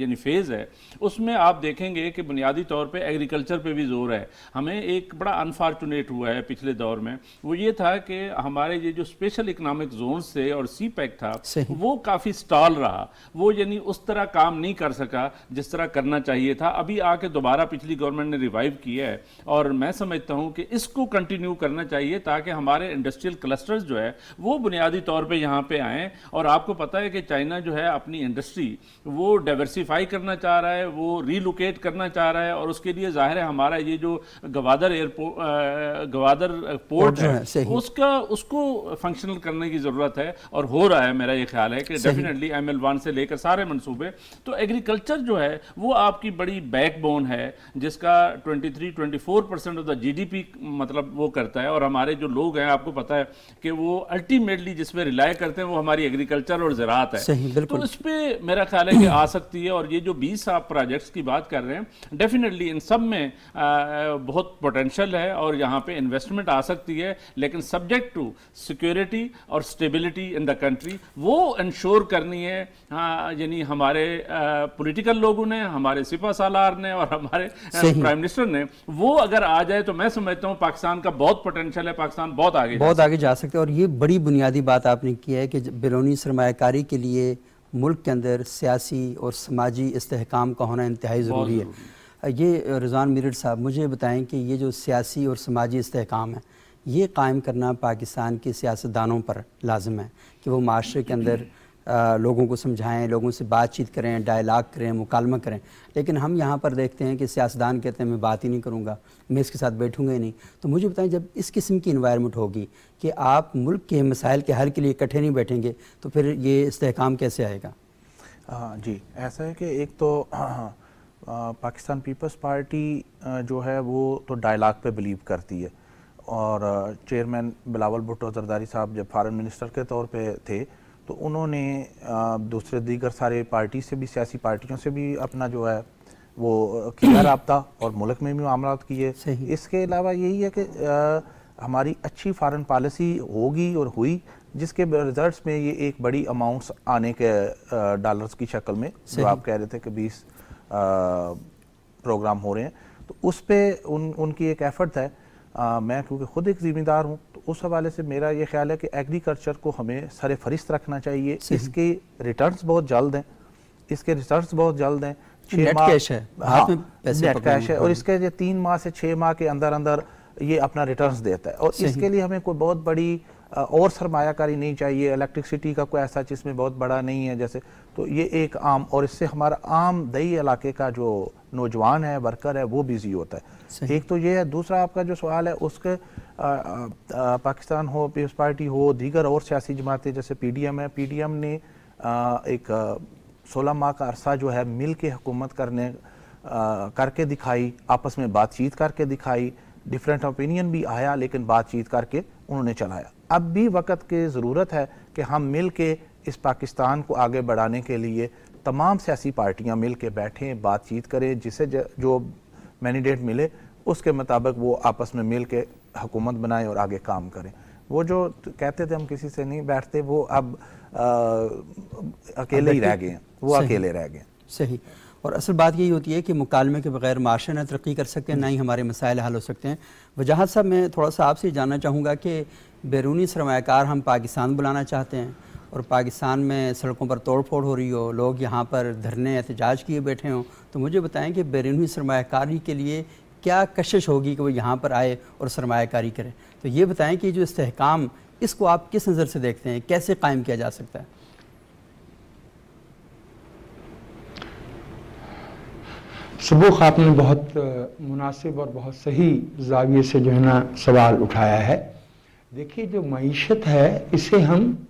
यानी फेज़ है उसमें आप देखेंगे कि बुनियादी तौर पे एग्रीकल्चर पे भी जोर है। हमें एक बड़ा अनफॉर्चुनेट हुआ है पिछले दौर में, वो ये था कि हमारे ये जो स्पेशल इकनॉमिक जोन्स थे और सी पैक था वो काफ़ी स्टॉल रहा, वो यानी उस तरह काम नहीं कर सका जिस तरह करना चाहिए था। अभी आके दोबारा पिछली गवर्नमेंट ने रिवाइव किया है और मैं समझता हूँ कि इसको कंटिन्यू करना चाहिए ताकि हमारे इंडस्ट्रियल क्लस्टर्स जो है वो बुनियादी तौर पे यहाँ पे आएँ। और आपको पता है कि चाइना जो है अपनी इंडस्ट्री वो डाइवर्सिफाई करना चाह रहा है, वो रीलोकेट करना चाह रहा है और उसके लिए जाहिर है हमारा ये जो गवादर एयरपोर्ट गवादर पोर्ट है उसको फंक्शनल करने की ज़रूरत है और हो रहा है। मेरा ये ख्याल है कि डेफिनेटली ML1 से लेकर सारे मंसूबे। तो एग्रीकल्चर जो है वो आपकी बड़ी बैकबोन है जिसका 23-24% ऑफ द GDP मतलब वो करता है। और हमारे जो लोग हैं आपको पता है कि वो अल्टीमेटली जिस पे रिलाय करते हैं वो हमारी एग्रीकल्चर और ज़राअत है। तो इस पे मेरा ख्याल है कि आ सकती है। और ये जो 20 आप प्रोजेक्ट्स की बात कर रहे हैं डेफिनेटली इन सब में बहुत पोटेंशियल है और यहाँ पे इन्वेस्टमेंट आ सकती है, लेकिन सब्जेक्ट टू सिक्योरिटी और स्टेबिलिटी इन द कंट्री वो इंश्योर करनी है। यानी हमारे पॉलिटिकल लोगों ने, हमारे सिपा सालार ने और हमारे प्राइम मिनिस्टर ने वो अगर आ जाए तो मैं समझता हूँ पाकिस्तान का बहुत पोटेंशियल है, पाकिस्तान बहुत आगे जा सकते हैं। और ये बड़ी बुनियादी बात आपने की है कि बैरूनी सरमायाकारी के लिए मुल्क के अंदर सियासी और समाजी इस्तेहकाम का होना इंतहाई ज़रूरी है। ये रिज़वान मीरठ साहब मुझे बताएं कि ये जो सियासी और समाजी इस्तेहकाम है ये कायम करना पाकिस्तान के सियासतदानों पर लाजिम है कि वो माशरे के अंदर लोगों को समझाएं, लोगों से बातचीत करें, डायलाग करें, मुकालमा करें। लेकिन हम यहाँ पर देखते हैं कि सियासतदान कहते हैं मैं बात ही नहीं करूँगा, मैं इसके साथ बैठूँगा ही नहीं। तो मुझे बताएं जब इस किस्म की इन्वायरमेंट होगी कि आप मुल्क के मसाइल के हल के लिए इकट्ठे नहीं बैठेंगे तो फिर ये इस्तेहकाम कैसे आएगा? जी ऐसा है कि एक तो पाकिस्तान पीपल्स पार्टी जो है वो तो डायलाग पे बिलीव करती है और चेयरमैन बिलावल भुट्टो जरदारी साहब जब फॉरेन मिनिस्टर के तौर पे थे तो उन्होंने दूसरे दीगर सारे पार्टी से भी, सियासी पार्टियों से भी अपना जो है वो किया राब्ता और मुल्क में भी मामलात किए। इसके अलावा यही है कि हमारी अच्छी फॉरेन पॉलिसी होगी और हुई जिसके रिजल्ट्स में ये एक बड़ी अमाउंट्स आने के डॉलर्स की शक्ल में जो आप कह रहे थे कि 20 प्रोग्राम हो रहे हैं तो उस पर उनकी एक एफर्ट है। मैं क्योंकि ख़ुद एक ज़िम्मेदार हूँ तो उस हवाले से मेरा ये ख्याल है कि एग्रीकल्चर को हमें सर फरिस्त रखना चाहिए। इसके रिटर्न्स बहुत जल्द हैं, इसके रिजल्ट्स बहुत जल्द हैं। 6 माह कैश है, नेट कैश है और इसके ये 3 माह से 6 माह के अंदर अंदर ये अपना रिटर्न्स देता है और इसके लिए हमें कोई बहुत बड़ी और सरमायाकारी नहीं चाहिए। इलेक्ट्रिसिटी का कोई ऐसा जिसमें बहुत बड़ा नहीं है जैसे, तो ये एक आम और इससे हमारा आम दही इलाके का जो नौजवान है, वर्कर है, वो बिजी होता है। एक तो ये है। दूसरा आपका जो सवाल है उसके पाकिस्तान हो, पीपल्स पार्टी हो, दीगर और सियासी जमातें जैसे PDM है, PDM ने एक 16 माह का अरसा जो है मिल के हुकूमत करके दिखाई, आपस में बातचीत करके दिखाई, डिफरेंट ओपिनियन भी आया लेकिन बातचीत करके उन्होंने चलाया। अब भी वक्त की ज़रूरत है कि हम मिल के इस पाकिस्तान को आगे बढ़ाने के लिए तमाम सियासी पार्टियां मिल के बैठें, बातचीत करें, जिसे जो मैंडेट मिले उसके मुताबिक वो आपस में मिल के हुकूमत बनाएं और आगे काम करें। वो जो कहते थे हम किसी से नहीं बैठते, वो अब अकेले ही रह गए हैं, वो अकेले रह गए। सही। और असल बात यही होती है कि मुकालमे के बगैर माशरे न तरक्की कर सकते हैं, ना ही हमारे मसाइल हल हो सकते हैं। वजाहत साहब मैं थोड़ा सा आपसे जानना चाहूँगा कि बैरूनी सरमायाकार हम पाकिस्तान बुलाना चाहते हैं और पाकिस्तान में सड़कों पर तोड़ फोड़ हो रही हो, लोग यहाँ पर धरने एहतजाज किए बैठे हों, तो मुझे बताएं कि बैरूनी सरमायाकारी के लिए क्या कशिश होगी कि वो यहाँ पर आए और सरमायाकारी करें। तो ये बताएं कि जो इस्तेहकाम इसको आप किस नज़र से देखते हैं, कैसे कायम किया जा सकता है? सबूख, आपने बहुत मुनासिब और बहुत सही जाविये से जो है ना सवाल उठाया है। देखिए, जो मईशत है इसे हम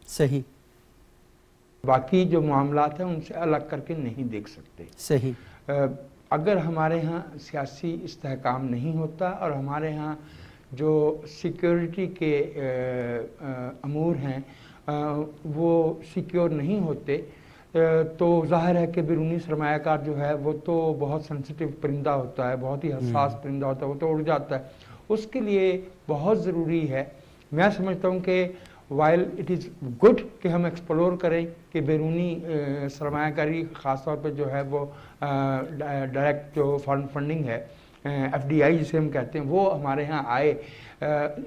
सही बाकी जो मामलात हैं उनसे अलग करके नहीं देख सकते। सही। अगर हमारे यहाँ सियासी इस्तेहकाम नहीं होता और हमारे यहाँ जो सिक्योरिटी के अमूर हैं वो सिक्योर नहीं होते तो ज़ाहिर है कि बैरूनी सरमायाकार जो है वो तो बहुत सेंसिटिव परिंदा होता है, बहुत ही हसास परिंदा होता है, वो तो उड़ जाता है। उसके लिए बहुत ज़रूरी है, मैं समझता हूँ कि वाइल इट इज़ गुड कि हम एक्सप्लोर करें कि बैरूनी सरमायाकारी ख़ास तौर पे जो है वो डायरेक्ट जो फंडिंग है FDI जिसे हम कहते हैं वो हमारे यहाँ आए।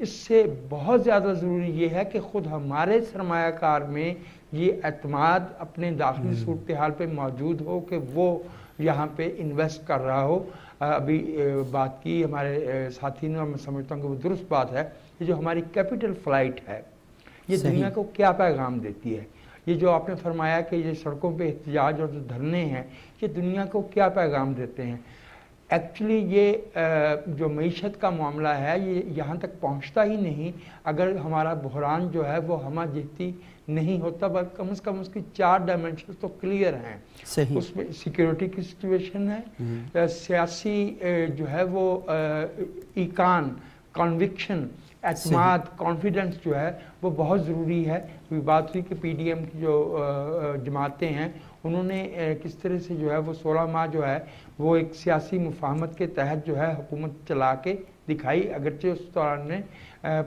इससे बहुत ज़्यादा ज़रूरी ये है कि ख़ुद हमारे सरमायाकार में ये एतमाद अपने दाखिली सूरत हाल पे मौजूद हो कि वो यहाँ पे इन्वेस्ट कर रहा हो। अभी बात की हमारे साथी ने, मैं समझता हूँ कि वो दुरुस्त बात है। ये जो हमारी कैपिटल फ्लाइट है ये दुनिया को क्या पैगाम देती है? ये जो आपने फरमाया कि ये सड़कों पे एहतजाज और जो धरने हैं ये दुनिया को क्या पैगाम देते हैं? एक्चुअली ये जो मईशत का मामला है ये यहाँ तक पहुँचता ही नहीं अगर हमारा बहरान जो है वो हमा जहती नहीं होता, बल्कि कम से कम उसकी 4 डायमेंशन तो क्लियर हैं। सही। उसमें सिक्योरिटी की सिचुएशन है, सियासी जो है वो इकान, कन्विक्शन, एतमाद, कॉन्फिडेंस जो है वो बहुत ज़रूरी है। अभी बात हुई कि PDM की जो जमातें हैं उन्होंने किस तरह से जो है वो 16 माह जो है वो एक सियासी मुफाहमत के तहत जो है हुकूमत चला के दिखाई। अगरचे उस दौरान में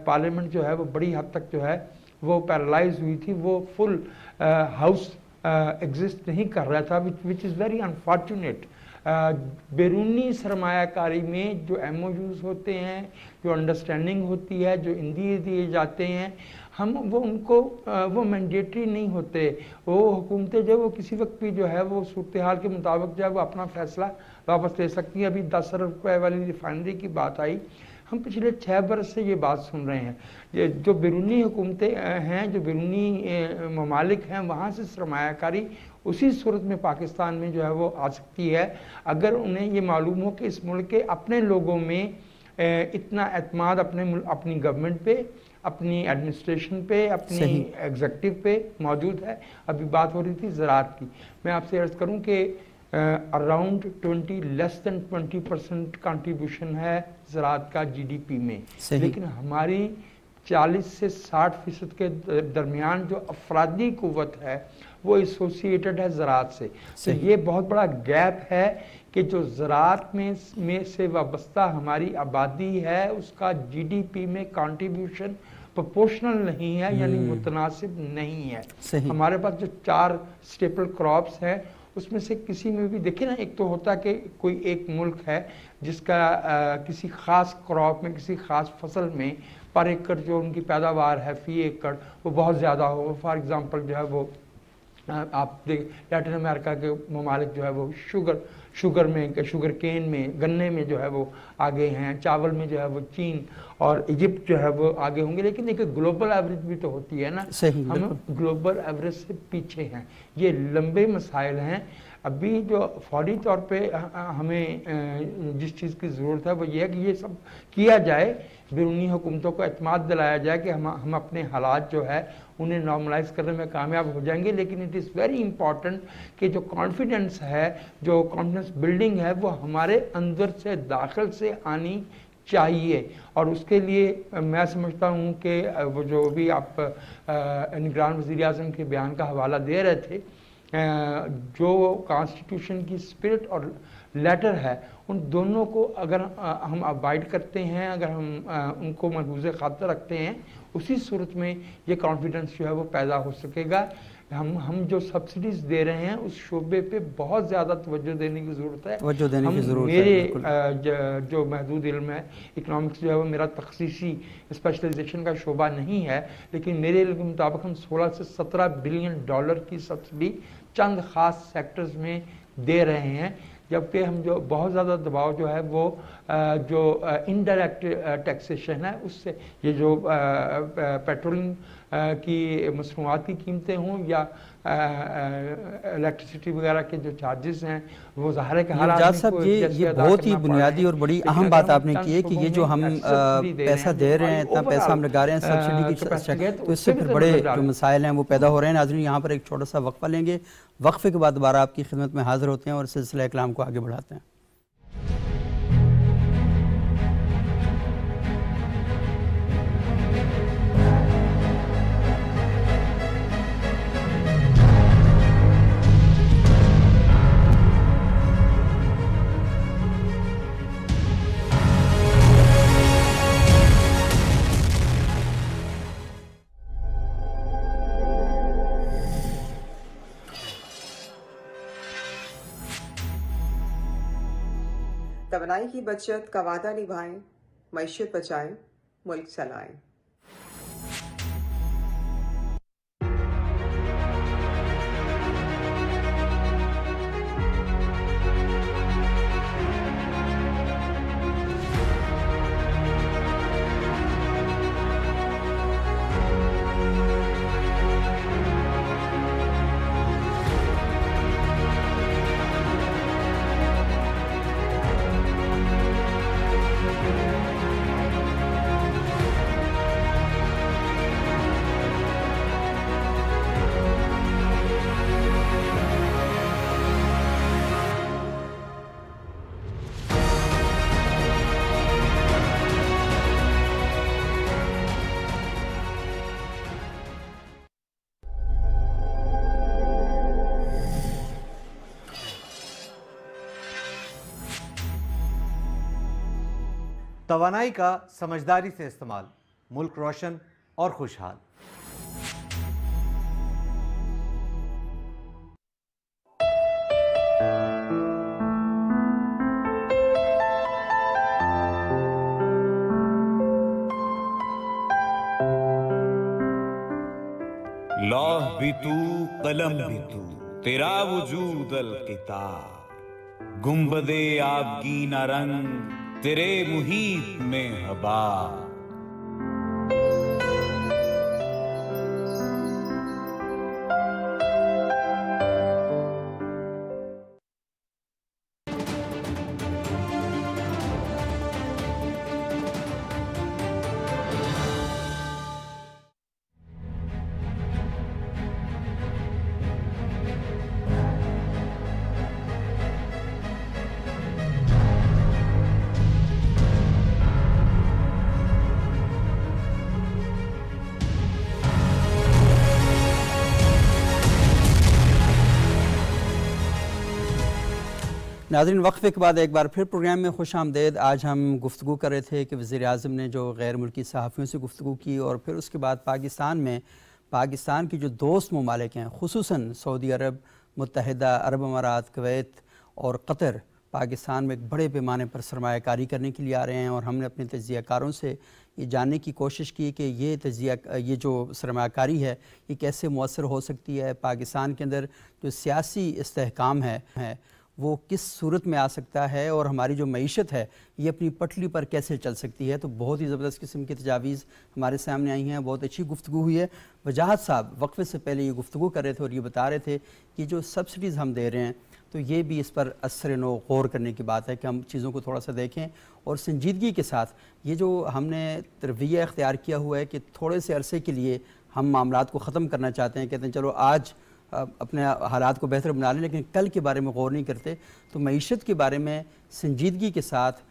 पार्लियामेंट जो है वो बड़ी हद तक जो है वो पैरालाइज हुई थी, वो फुल हाउस एग्जिस्ट नहीं कर रहा था, विच इज़ वेरी अनफॉर्चुनेट। बैरूनी सरमायाकारी में जो MOUs होते हैं, जो अंडरस्टैंडिंग होती है, जो इंदिए दिए जाते हैं, हम वो उनको वो मैंडेटरी नहीं होते। वो हुकूमतें जो वो किसी वक्त भी जो है वो सूरत हाल के मुताबिक जो है वो अपना फैसला वापस ले सकती हैं। अभी 10 अरब रुपये वाली रिफाइनरी की बात आई, हम पिछले 6 बरस से ये बात सुन रहे हैं। ये जो बैरूनी हुकूमतें हैं, जो बैरूनी ममालिक हैं, वहाँ से सरमायाकारी उसी सूरत में पाकिस्तान में जो है वो आ सकती है अगर उन्हें ये मालूम हो कि इस मुल्क के अपने लोगों में इतना एतमाद अपनी गवर्नमेंट पे, अपनी एडमिनिस्ट्रेशन पे, अपनी एग्जीक्यूटिव पे मौजूद है। अभी बात हो रही थी ज़राअत की, मैं आपसे अर्ज़ करूँ कि अराउंड 20% कंट्रीब्यूशन है ज़राअत का GDP में, लेकिन हमारी 40 से 60% के दरमियान जो अफरादी कुव्वत है वो एसोसिएटेड है ज़राअत से। तो ये बहुत बड़ा गैप है कि जो ज़राअत में से वाबस्ता हमारी आबादी है उसका GDP में कंट्रीब्यूशन प्रोपोर्शनल नहीं है, यानी मुतनासिब नहीं है। हमारे पास जो 4 स्टेपल क्रॉप्स हैं उसमें से किसी में भी देखिए ना, एक तो होता है कि कोई एक मुल्क है जिसका किसी ख़ास क्रॉप में, किसी ख़ास फसल में पर एकड़ जो उनकी पैदावार है फ़ी एकड़ वो बहुत ज़्यादा हो। फॉर एग्ज़ाम्पल जो है वो आप देख लैटिन अमेरिका के ममालिक जो है वो शुगर में, शुगर केन में, गन्ने में जो है वो आगे हैं, चावल में जो है वो चीन और इजिप्ट जो है वो आगे होंगे। लेकिन एक ग्लोबल एवरेज भी तो होती है ना, हम ग्लोबल एवरेज से पीछे हैं। ये लंबे मसाइल हैं। अभी जो फौरी तौर पे हमें जिस चीज़ की ज़रूरत है वो ये है कि ये सब किया जाए, बैरूनी हुकूमतों को एतमाद दिलाया जाए कि हम अपने हालात जो है उन्हें नॉर्मलाइज करने में कामयाब हो जाएंगे। लेकिन इट इज़ वेरी इंपॉर्टेंट कि जो कॉन्फिडेंस है, जो कॉन्फिडेंस बिल्डिंग है वो हमारे अंदर से, दाखिल से आनी चाहिए। और उसके लिए मैं समझता हूँ कि वो जो भी आप निगरान वज़ीर आज़म के बयान का हवाला दे रहे थे, जो कॉन्स्टिट्यूशन की स्पिरिट और लेटर है उन दोनों को अगर हम अवॉइड करते हैं, अगर हम उनको मलहूज़ खातर रखते हैं, उसी सूरत में ये कॉन्फिडेंस जो है वो पैदा हो सकेगा। हम जो सब्सिडीज़ दे रहे हैं उस शोबे पे बहुत ज़्यादा तवज्जो देने की ज़रूरत है। मेरे जो महदूद इल्म है, इकनॉमिक्स जो है वो मेरा तखसीसी स्पेशलाइजेशन का शोबा नहीं है, लेकिन मेरे इल्म के मुताबिक हम 16 से 17 बिलियन डॉलर की सब्सिडी चंद ख़ास सेक्टर्स में दे रहे हैं जबकि हम जो बहुत ज़्यादा दबाव जो है वो जो इनडायरेक्ट टैक्सेशन है उससे, ये जो पेट्रोलिंग की मसनूआत की कीमतें हों या इलेक्ट्रिसिटी वगैरह के जो चार्जेस हैं वो ज़ाहिर है कि हर आदमी को ये बहुत ही बुनियादी और बड़ी अहम बात आपने की है कि ये जो हम पैसा दे रहे हैं, इतना पैसा हम लगा रहे हैं सब्सिडी की, तो इससे फिर बड़े जो मसाइल हैं वो पैदा हो रहे हैं। नाज़रीन, यहाँ पर एक छोटा सा वक्फा लेंगे, वक्फे के बाद दोबारा आपकी खिदमत में हाजिर होते हैं और सिलसिला इकलाम को आगे बढ़ाते हैं। तवानाई की बचत का वादा निभाएं, मईशत बचाएं, मुल्क चलाएं। तवानाई का समझदारी से इस्तेमाल, मुल्क रोशन और खुशहाल। लौह भी तू, कलम भी तू, तेरा वजूद अल किताब, गुंबदे आबगीना रंग तेरे मुहीत में हबा। नाज़रीन, वक्फे के बाद एक बार फिर प्रोग्राम में खुश आमदेद। आज हम गुफ्तगू कर रहे थे कि वज़ीर-ए-आज़म ने जो गैर मुल्की सहाफ़ियों से गुफ्तगू की और फिर उसके बाद पाकिस्तान में पाकिस्तान की जो दोस्त ममालिक हैं, खुसूसन सऊदी अरब, मुत्तहिदा अरब अमारात, कुवैत और कतर पाकिस्तान में एक बड़े पैमाने पर सरमायाकारी करने के लिए आ रहे हैं। और हमने अपने तजियाकारों से ये जानने की कोशिश की कि ये जो सरमायाकारी है ये कैसे मुअस्सर हो सकती है, पाकिस्तान के अंदर जो सियासी इस्तेहकाम है वो किस सूरत में आ सकता है और हमारी जो मईशत है ये अपनी पटली पर कैसे चल सकती है। तो बहुत ही ज़बरदस्त किस्म की तजावीज़ हमारे सामने आई हैं, बहुत अच्छी गुफ्तगू हुई है। वजाहत साहब वक्फे से पहले ये गुफ्तगू कर रहे थे और ये बता रहे थे कि जो सब्सिडीज़ हम दे रहे हैं तो ये भी इस पर असर नो गौर करने की बात है कि हम चीज़ों को थोड़ा सा देखें और संजीदगी के साथ ये जो हमने रवैया इख्तियार किया हुआ है कि थोड़े से अरसे के लिए हम मामलात को ख़त्म करना चाहते हैं, कहते हैं चलो आज अपने हालात को बेहतर बना लें, लेकिन कल के बारे में गौर नहीं करते। तो मईशत के बारे में संजीदगी के साथ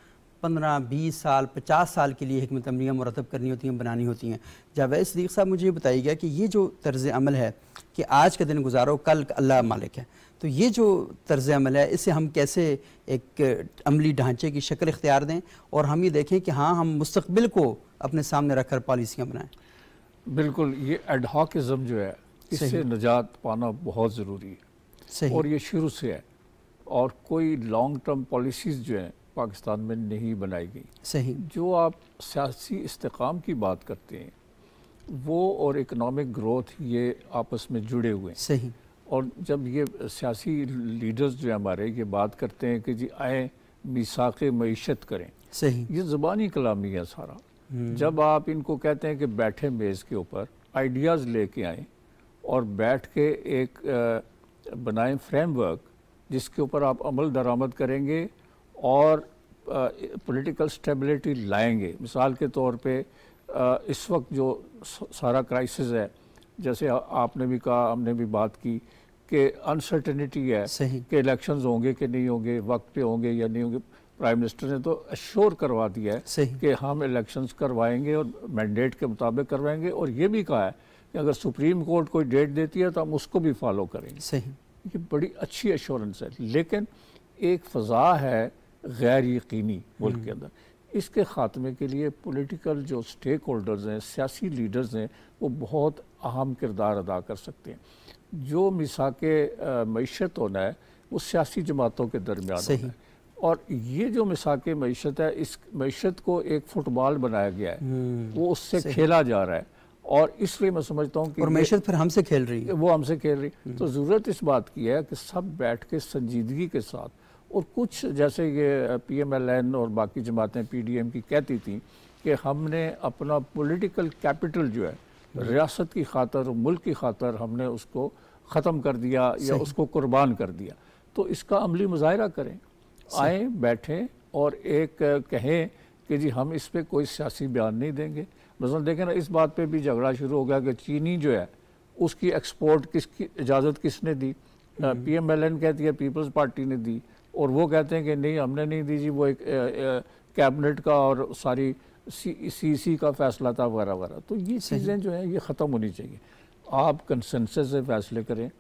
15, 20 साल, 50 साल के लिए हिकमत अमलियाँ मुरतब करनी होती हैं, बनानी होती हैं। जावेद सिद्दीक़ साहब, मुझे ये बताइएगा कि ये जो तर्ज़ अमल है कि आज का दिन गुजारो कल अल्लाह मालिक है, तो ये जो तर्ज़ अमल है इसे हम कैसे एक अमली ढांचे की शक्ल इख्तियार दें और हम ये देखें कि हाँ हम मुस्तक़बिल को अपने सामने रख कर पॉलिसियाँ बनाएँ। बिल्कुल, ये एडहॉकिज़म जो है इससे निजात पाना बहुत ज़रूरी है और ये शुरू से है और कोई लॉन्ग टर्म पॉलिसीज़ जो हैं पाकिस्तान में नहीं बनाई गई। सही। जो आप सियासी इस्तेकाम की बात करते हैं वो और इकनॉमिक ग्रोथ ये आपस में जुड़े हुए हैं। सही। और जब ये सियासी लीडर्स जो हमारे ये बात करते हैं कि जी आए मिसाक़ मईशत करें, सही, ये ज़बानी कलामी है सारा। जब आप इनको कहते हैं कि बैठे मेज़ के ऊपर आइडियाज़ लेके आएँ और बैठ के एक बनाएं फ्रेमवर्क जिसके ऊपर आप अमल दरामद करेंगे और पॉलिटिकल स्टेबिलिटी लाएंगे। मिसाल के तौर पे इस वक्त जो सारा क्राइसिस है, जैसे आपने भी कहा, हमने भी बात की कि अनसर्टेनिटी है कि इलेक्शंस होंगे कि नहीं होंगे, वक्त पे होंगे या नहीं होंगे। प्राइम मिनिस्टर ने तो अश्योर करवा दिया है कि हम इलेक्शंस करवाएंगे और मैंडेट के मुताबिक करवाएंगे, और ये भी कहा है कि अगर सुप्रीम कोर्ट कोई डेट देती है तो हम उसको भी फॉलो करेंगे। सही, ये बड़ी अच्छी एश्योरेंस है। लेकिन एक फ़ज़ा है गैर यकीनी मुल्क के अंदर, इसके ख़ात्मे के लिए पॉलिटिकल जो स्टेक होल्डर्स हैं, सियासी लीडर्स हैं, वो बहुत अहम किरदार अदा कर सकते हैं। जो मिसाक़े मईशत होना है वो सियासी जमातों के दरमियान होना है, और ये जो मिसाक़े मईशत है, इस मईशत को एक फुटबॉल बनाया गया है, वो उससे खेला जा रहा है, और इसलिए मैं समझता हूँ कि और मईशत फिर हमसे खेल रही है, वो हमसे खेल रही है। तो ज़रूरत इस बात की है कि सब बैठ के संजीदगी के साथ, और कुछ जैसे ये PMLN और बाकी जमातें PDM की कहती थी कि हमने अपना पॉलिटिकल कैपिटल जो है रियासत की खातर, मुल्क की खातर हमने उसको ख़त्म कर दिया या उसको कुर्बान कर दिया, तो इसका अमली मुजाहिरा करें, आएँ बैठें और एक कहें कि जी हम इस पर कोई सियासी बयान नहीं देंगे। मसलन देखें ना, इस बात पे भी झगड़ा शुरू हो गया कि चीनी जो है उसकी एक्सपोर्ट किसकी इजाज़त किसने दी। PMLN कहती है पीपल्स पार्टी ने दी, और वो कहते हैं कि नहीं हमने नहीं दी जी, वो एक कैबिनेट का और सारी CC का फैसला था वगैरह वगैरह। तो ये चीज़ें जो हैं ये ख़त्म होनी चाहिए। आप कंसेंसस से फैसले करें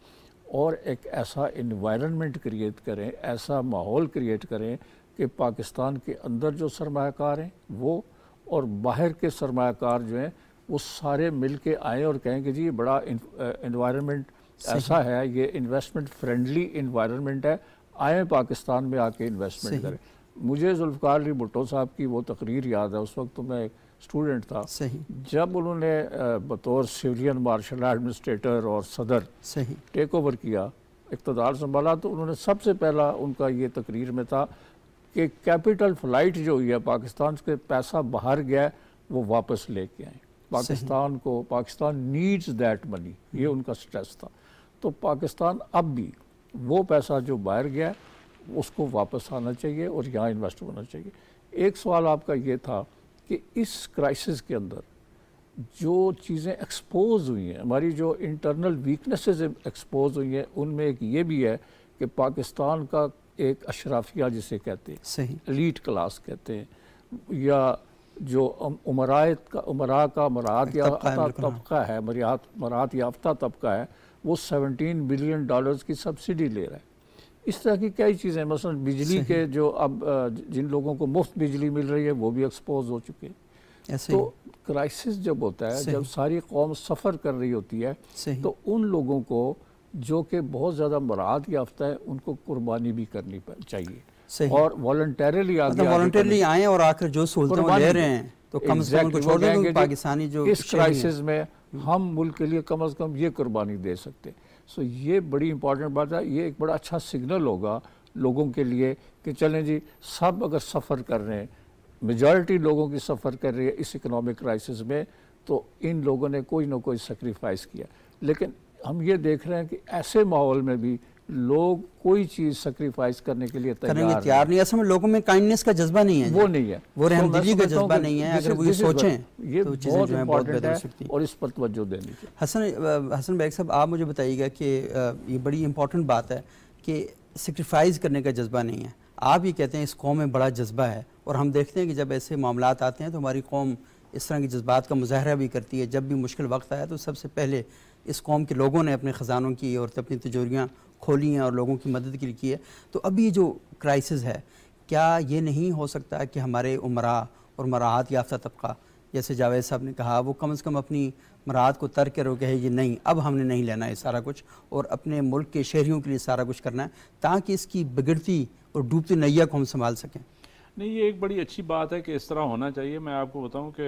और एक ऐसा इन्वायरमेंट क्रिएट करें, ऐसा माहौल क्रिएट करें कि पाकिस्तान के अंदर जो सरमायाकार हैं वो और बाहर के सरमायाकार जो हैं वो सारे मिल के आएँ और कहें कि जी ये बड़ा इन्वायरमेंट ऐसा है, ये इन्वेस्टमेंट फ्रेंडली इन्वायरमेंट है, आए पाकिस्तान में आके इन्वेस्टमेंट करें। मुझे जुल्फ़िकार अली भुट्टो साहब की वो तकरीर याद है, उस वक्त तो मैं एक स्टूडेंट था, जब उन्होंने बतौर सिविलियन मार्शल एडमिनिस्ट्रेटर और सदर टेक ओवर किया, इक़्तिदार संभाला, तो उन्होंने सबसे पहला उनका ये तकरीर में था कि कैपिटल फ़्लाइट जो हुई है पाकिस्तान से, पैसा बाहर गया वो वापस लेके आए पाकिस्तान को, पाकिस्तान नीड्स दैट मनी, ये उनका स्ट्रेस था। तो पाकिस्तान अब भी वो पैसा जो बाहर गया उसको वापस आना चाहिए और यहाँ इन्वेस्ट होना चाहिए। एक सवाल आपका ये था कि इस क्राइसिस के अंदर जो चीज़ें एक्सपोज हुई हैं, हमारी जो इंटरनल वीकनेसेस एक्सपोज हुई हैं, उनमें एक ये भी है कि पाकिस्तान का एक अशराफिया जिसे कहते हैं, एलीट क्लास कहते हैं, या जो उमरा का मरात याफ्ता तबका है, मरात याफ्ता तबका है, वो $17 बिलियन की सब्सिडी ले रहा है। इस तरह की कई चीज़ें, मसलन बिजली के जो अब जिन लोगों को मुफ्त बिजली मिल रही है वो भी एक्सपोज हो चुके हैं। तो क्राइसिस जब होता है, जब सारी कौम सफ़र कर रही होती है, तो उन लोगों को जो कि बहुत ज़्यादा मरात याफ्ता है उनको कुर्बानी भी करनी चाहिए और वॉलंटरली आए और आकर जो सहूलतें ले रहे हैं तो कम से कम छोड़ देंगे। पाकिस्तानी जो इस क्राइसिस में हम मुल्क के लिए कम से कम ये कुर्बानी दे सकते। सो ये बड़ी इंपॉर्टेंट बात है। ये एक बड़ा अच्छा सिग्नल होगा लोगों के लिए कि चलें जी, सब अगर सफ़र कर रहे हैं, मेजॉरिटी लोगों की सफ़र कर रही है इस इकोनॉमिक क्राइसिस में, तो इन लोगों ने कोई ना कोई सेक्रीफाइस किया। लेकिन हम ये देख रहे हैं कि ऐसे माहौल में भी लोग कोई चीज़ सेक्रीफाइस करने के लिए तैयार नहीं। असल में लोगों में काइंडनेस का जज्बा नहीं है, वो नहीं है, वो रहमदिली का जज्बा नहीं है। अगर वो ये सोचें ये तो बहुत इम्पोर्टेंट है और इस पर तवज्जो देनी चाहिए। हसन बेग साहब, आप मुझे बताइएगा कि ये बड़ी इंपॉर्टेंट बात है कि सेक्रीफाइस करने का जज्बा नहीं है। आप ये कहते हैं इस कौम में बड़ा जज्बा है, और हम देखते हैं कि जब ऐसे मामलात आते हैं तो हमारी कौम इस तरह के जज्बात का मुजाहरा भी करती है। जब भी मुश्किल वक्त आया तो सबसे पहले इस कौम के लोगों ने अपने ख़जानों की और अपनी तिजोरियाँ खोली हैं और लोगों की मदद के लिए की है। तो अभी जो क्राइसिस है, क्या ये नहीं हो सकता कि हमारे उमरा और मराहत याफ्ता तबका, जैसे जावेद साहब ने कहा, वो कम से कम अपनी मराहत को तर्क करो, कहे ये नहीं, अब हमने नहीं लेना है सारा कुछ और अपने मुल्क के शहरियों के लिए सारा कुछ करना है, ताकि इसकी बिगड़ती और डूबती नैया को हम संभाल सकें। नहीं, ये एक बड़ी अच्छी बात है कि इस तरह होना चाहिए। मैं आपको बताऊं कि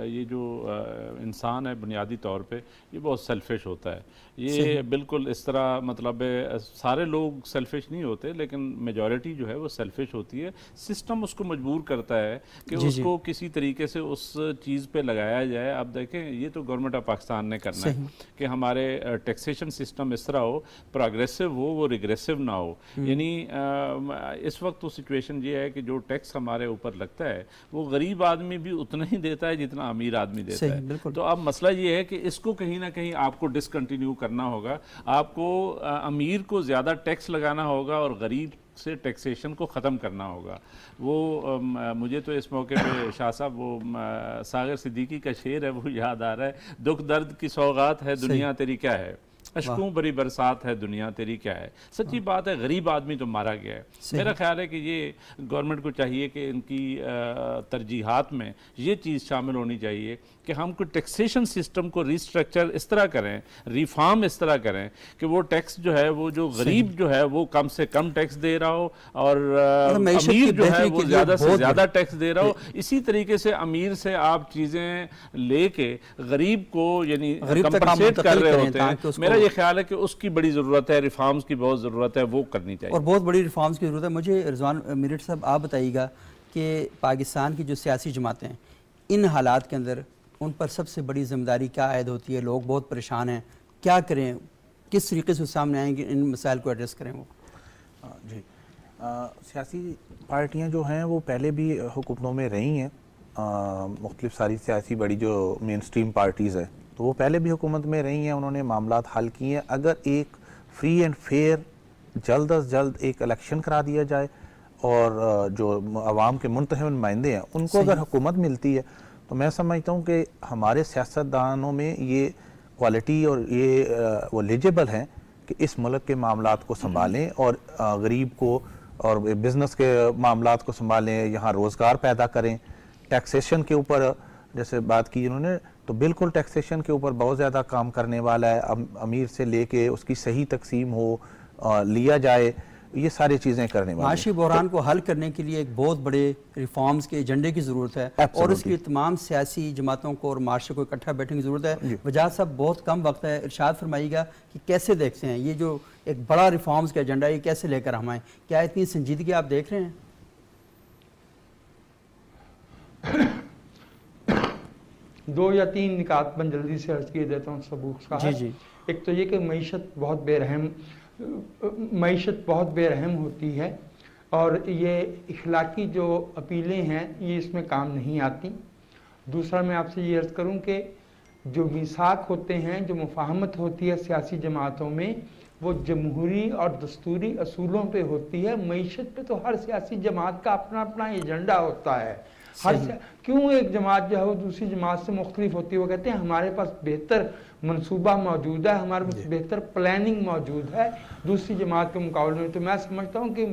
ये जो इंसान है बुनियादी तौर पे ये बहुत सेल्फिश होता है। ये बिल्कुल इस तरह, मतलब सारे लोग सेल्फिश नहीं होते, लेकिन मेजॉरिटी जो है वो सेल्फिश होती है। सिस्टम उसको मजबूर करता है कि उसको किसी तरीके से उस चीज़ पे लगाया जाए। आप देखें, ये तो गवर्नमेंट ऑफ पाकिस्तान ने करना है कि हमारे टैक्सेशन सिस्टम इस तरह हो, प्रोग्रेसिव हो, वो रिग्रेसिव ना हो। यानी इस वक्त तो सिचुएशन ये है कि जो टैक्स हमारे ऊपर लगता है वो गरीब आदमी भी उतना ही देता है जितना अमीर आदमी देता है। तो अब मसला ये है कि इसको कहीं ना कहीं आपको डिसकंटिन्यू करना होगा। आपको अमीर को ज़्यादा टैक्स लगाना होगा और गरीब से टैक्सेशन को ख़त्म करना होगा। वो मुझे तो इस मौके पे शाह साहब वो सागर सिद्दीकी का शेर है वो याद आ रहा है, दुख दर्द की सौगात है दुनिया तेरी क्या है, अश्कों भरी बरसात है दुनिया तेरी क्या है। सच्ची बात है, गरीब आदमी तो मारा गया है। मेरा ख्याल है कि ये गवर्नमेंट को चाहिए कि इनकी तरजीहात में ये चीज़ शामिल होनी चाहिए कि हम कोई टैक्सेशन सिस्टम को रिस्ट्रक्चर इस तरह करें, रिफॉर्म इस तरह करें कि वो टैक्स जो है वो जो गरीब जो है वो कम से कम टैक्स दे रहा हो और अमीर जो है वो ज़्यादा से ज़्यादा टैक्स दे रहा हो। इसी तरीके से अमीर से आप चीज़ें लेके गरीब को यानी कंपनसेट कर रहे होते हैं। मेरा ये ख्याल है कि उसकी बड़ी ज़रूरत है, रिफॉर्म्स की बहुत ज़रूरत है, वो करनी चाहिए और बहुत बड़ी रिफॉर्म्स की ज़रूरत है। मुझे रिजवान मिरट साहब आप बताइएगा कि पाकिस्तान की जो सियासी जमातें हैं इन हालात के अंदर उन पर सबसे बड़ी जिम्मेदारी क्या आयद होती है? लोग बहुत परेशान हैं, क्या करें, किस तरीके से सामने आएंगे इन मसाइल को एड्रेस करें? वो जी सियासी पार्टियां जो हैं वो पहले भी हुकूमतों में रही हैं, मुख्तलिफ सारी सियासी बड़ी जो मेन स्ट्रीम पार्टीज़ हैं तो वो पहले भी हुकूमत में रही हैं, उन्होंने मामलात हल किए हैं। अगर एक फ्री एंड फेयर जल्द अज जल्द एक इलेक्शन करा दिया जाए और जो आवाम के मुंतखब नुमाइंदे हैं उनको अगर हुकूमत मिलती है तो मैं समझता हूँ कि हमारे सियासतदानों में ये क्वालिटी और ये वो एलिजिबल हैं कि इस मुल्क के मामलात को संभालें और गरीब को और बिज़नेस के मामलात को संभालें, यहाँ रोज़गार पैदा करें। टैक्सेशन के ऊपर जैसे बात की इन्होंने, तो बिल्कुल टैक्सेशन के ऊपर बहुत ज़्यादा काम करने वाला है। अमीर से लेके उसकी सही तकसीम हो, लिया जाए, ये सारी चीज़ें करने वाली। माशी बहरान को हल करने के लिए एक बहुत बड़े रिफॉर्म्स के एजेंडे की ज़रूरत है और इसके लिए तमाम सियासी जमातों को और माशरे को इकट्ठा बैठने की ज़रूरत है। वजाहत साहब बहुत कम वक्त है, इरशाद फरमाइएगा कि कैसे देखते हैं ये जो एक बड़ा रिफॉर्म्स का एजेंडा ये कैसे लेकर हम आएँ? क्या इतनी संजीदगी आप देख रहे हैं? 2 या 3 निकात मैं जल्दी से अर्ज किए देता हूँ सबूत का। जी। एक तो ये कि मईशत बहुत बेरहम होती है और ये इखलाकी जो अपीलें हैं ये इसमें काम नहीं आती। दूसरा मैं आपसे ये अर्ज़ करूँ कि जो मीसाक होते हैं, जो मुफाहमत होती है सियासी जमातों में, वो जमहूरी और दस्तूरी असूलों पे होती है। मईशत पे तो हर सियासी जमात का अपना अपना एजेंडा होता है। क्यों एक जमात जो है वो दूसरी जमात से मुख्तलिफ होती है? वो कहते हैं हमारे पास बेहतर मनसूबा मौजूद है, हमारे पास बेहतर प्लानिंग मौजूद है दूसरी जमात के मुकाबले में। तो मैं समझता हूँ कि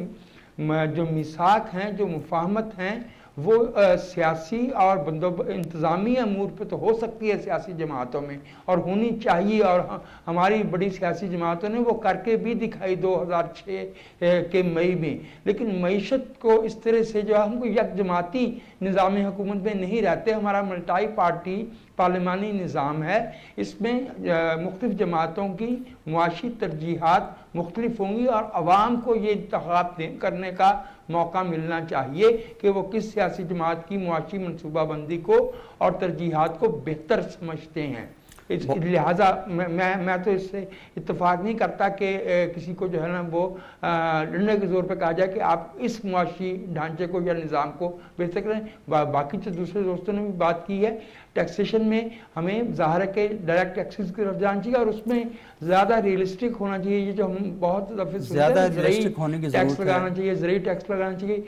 जो मिसाक हैं, जो मुफाहमत हैं, वो सियासी और इंतज़ामी अमूर पे तो हो सकती है सियासी जमातों में और होनी चाहिए, और हमारी बड़ी सियासी जमातों ने वो करके भी दिखाई 2006 के मई में। लेकिन मईशत को इस तरह से जो हमको यक जमाती निज़ाम हुकूमत में नहीं रहते, हमारा मल्टी पार्टी पार्लिमानी निज़ाम है, इसमें मुख्तलिफ जमातों की मुआशी तरजीहात मुख्तलिफ होंगी और आवाम को ये इंतखाब करने का मौका मिलना चाहिए कि वो किस सियासी जमात की मुआशी मनसूबाबंदी को और तरजीहात को बेहतर समझते हैं। लिहाजा मैं तो इससे इत्तेफाक नहीं करता कि किसी को जो है ना वो डंडे के जोर पे कहा जाए कि आप इस मुआशी ढांचे को या निज़ाम को बेहतर करें। बाकी तो दूसरे दोस्तों ने भी बात की है, टैक्सेशन में हमें ज़ाहिर है कि डायरेक्ट टैक्सेस की तरफ जाना चाहिए और उसमें ज़्यादा रियलिस्टिक होना चाहिए। ये जो हम बहुत दफ़े टैक्स लगाना चाहिए, ज़रूरी टैक्स लगाना चाहिए।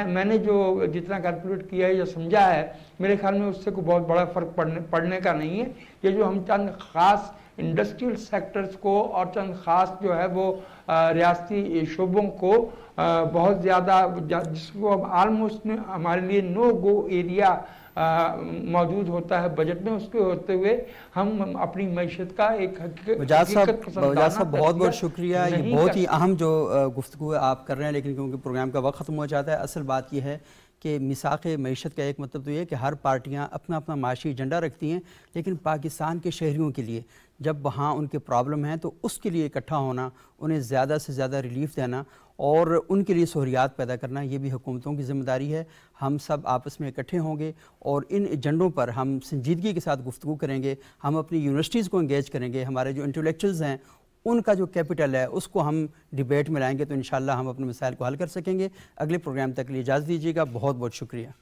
मैंने जो जितना कैलकुलेट किया है या समझा है, मेरे ख्याल में उससे कोई बहुत बड़ा फ़र्क पड़ने का नहीं है। ये जो हम चंद ख़ास इंडस्ट्रियल सेक्टर्स को और चंद ख़ास जो है वो रियासती शोबों को बहुत ज़्यादा, जिसको अब आलमोस्ट हमारे लिए नो गो एरिया मौजूद होता है बजट में, उसके होते हुए हम अपनी मैशत का एक वजाद साहब बहुत बहुत शुक्रिया। ये बहुत ही अहम जो गुफ्तगू आप कर रहे हैं, लेकिन क्योंकि प्रोग्राम का वक्त ख़त्म हो जाता है, असल बात यह है कि मिसाक़ मैशत का एक मतलब तो ये है कि हर पार्टियाँ अपना अपना माशी एजेंडा रखती हैं, लेकिन पाकिस्तान के शहरियों के लिए जब वहाँ उनके प्रॉब्लम है तो उसके लिए इकट्ठा होना, उन्हें ज़्यादा से ज़्यादा रिलीफ देना और उनके लिए सहूलियात पैदा करना, ये भी हुकूमतों की ज़िम्मेदारी है। हम सब आपस में इकट्ठे होंगे और इन एजेंडों पर हम संजीदगी के साथ गुफ्तगू करेंगे। हम अपनी यूनिवर्सिटीज़ को इंगेज करेंगे, हमारे जो इंटेलेक्चुअल्स हैं उनका जो कैपिटल है उसको हम डिबेट में लाएंगे, तो इंशाल्लाह हम अपने मसाइल को हल कर सकेंगे। अगले प्रोग्राम तक के लिए इजाज़त दीजिएगा। बहुत बहुत शुक्रिया।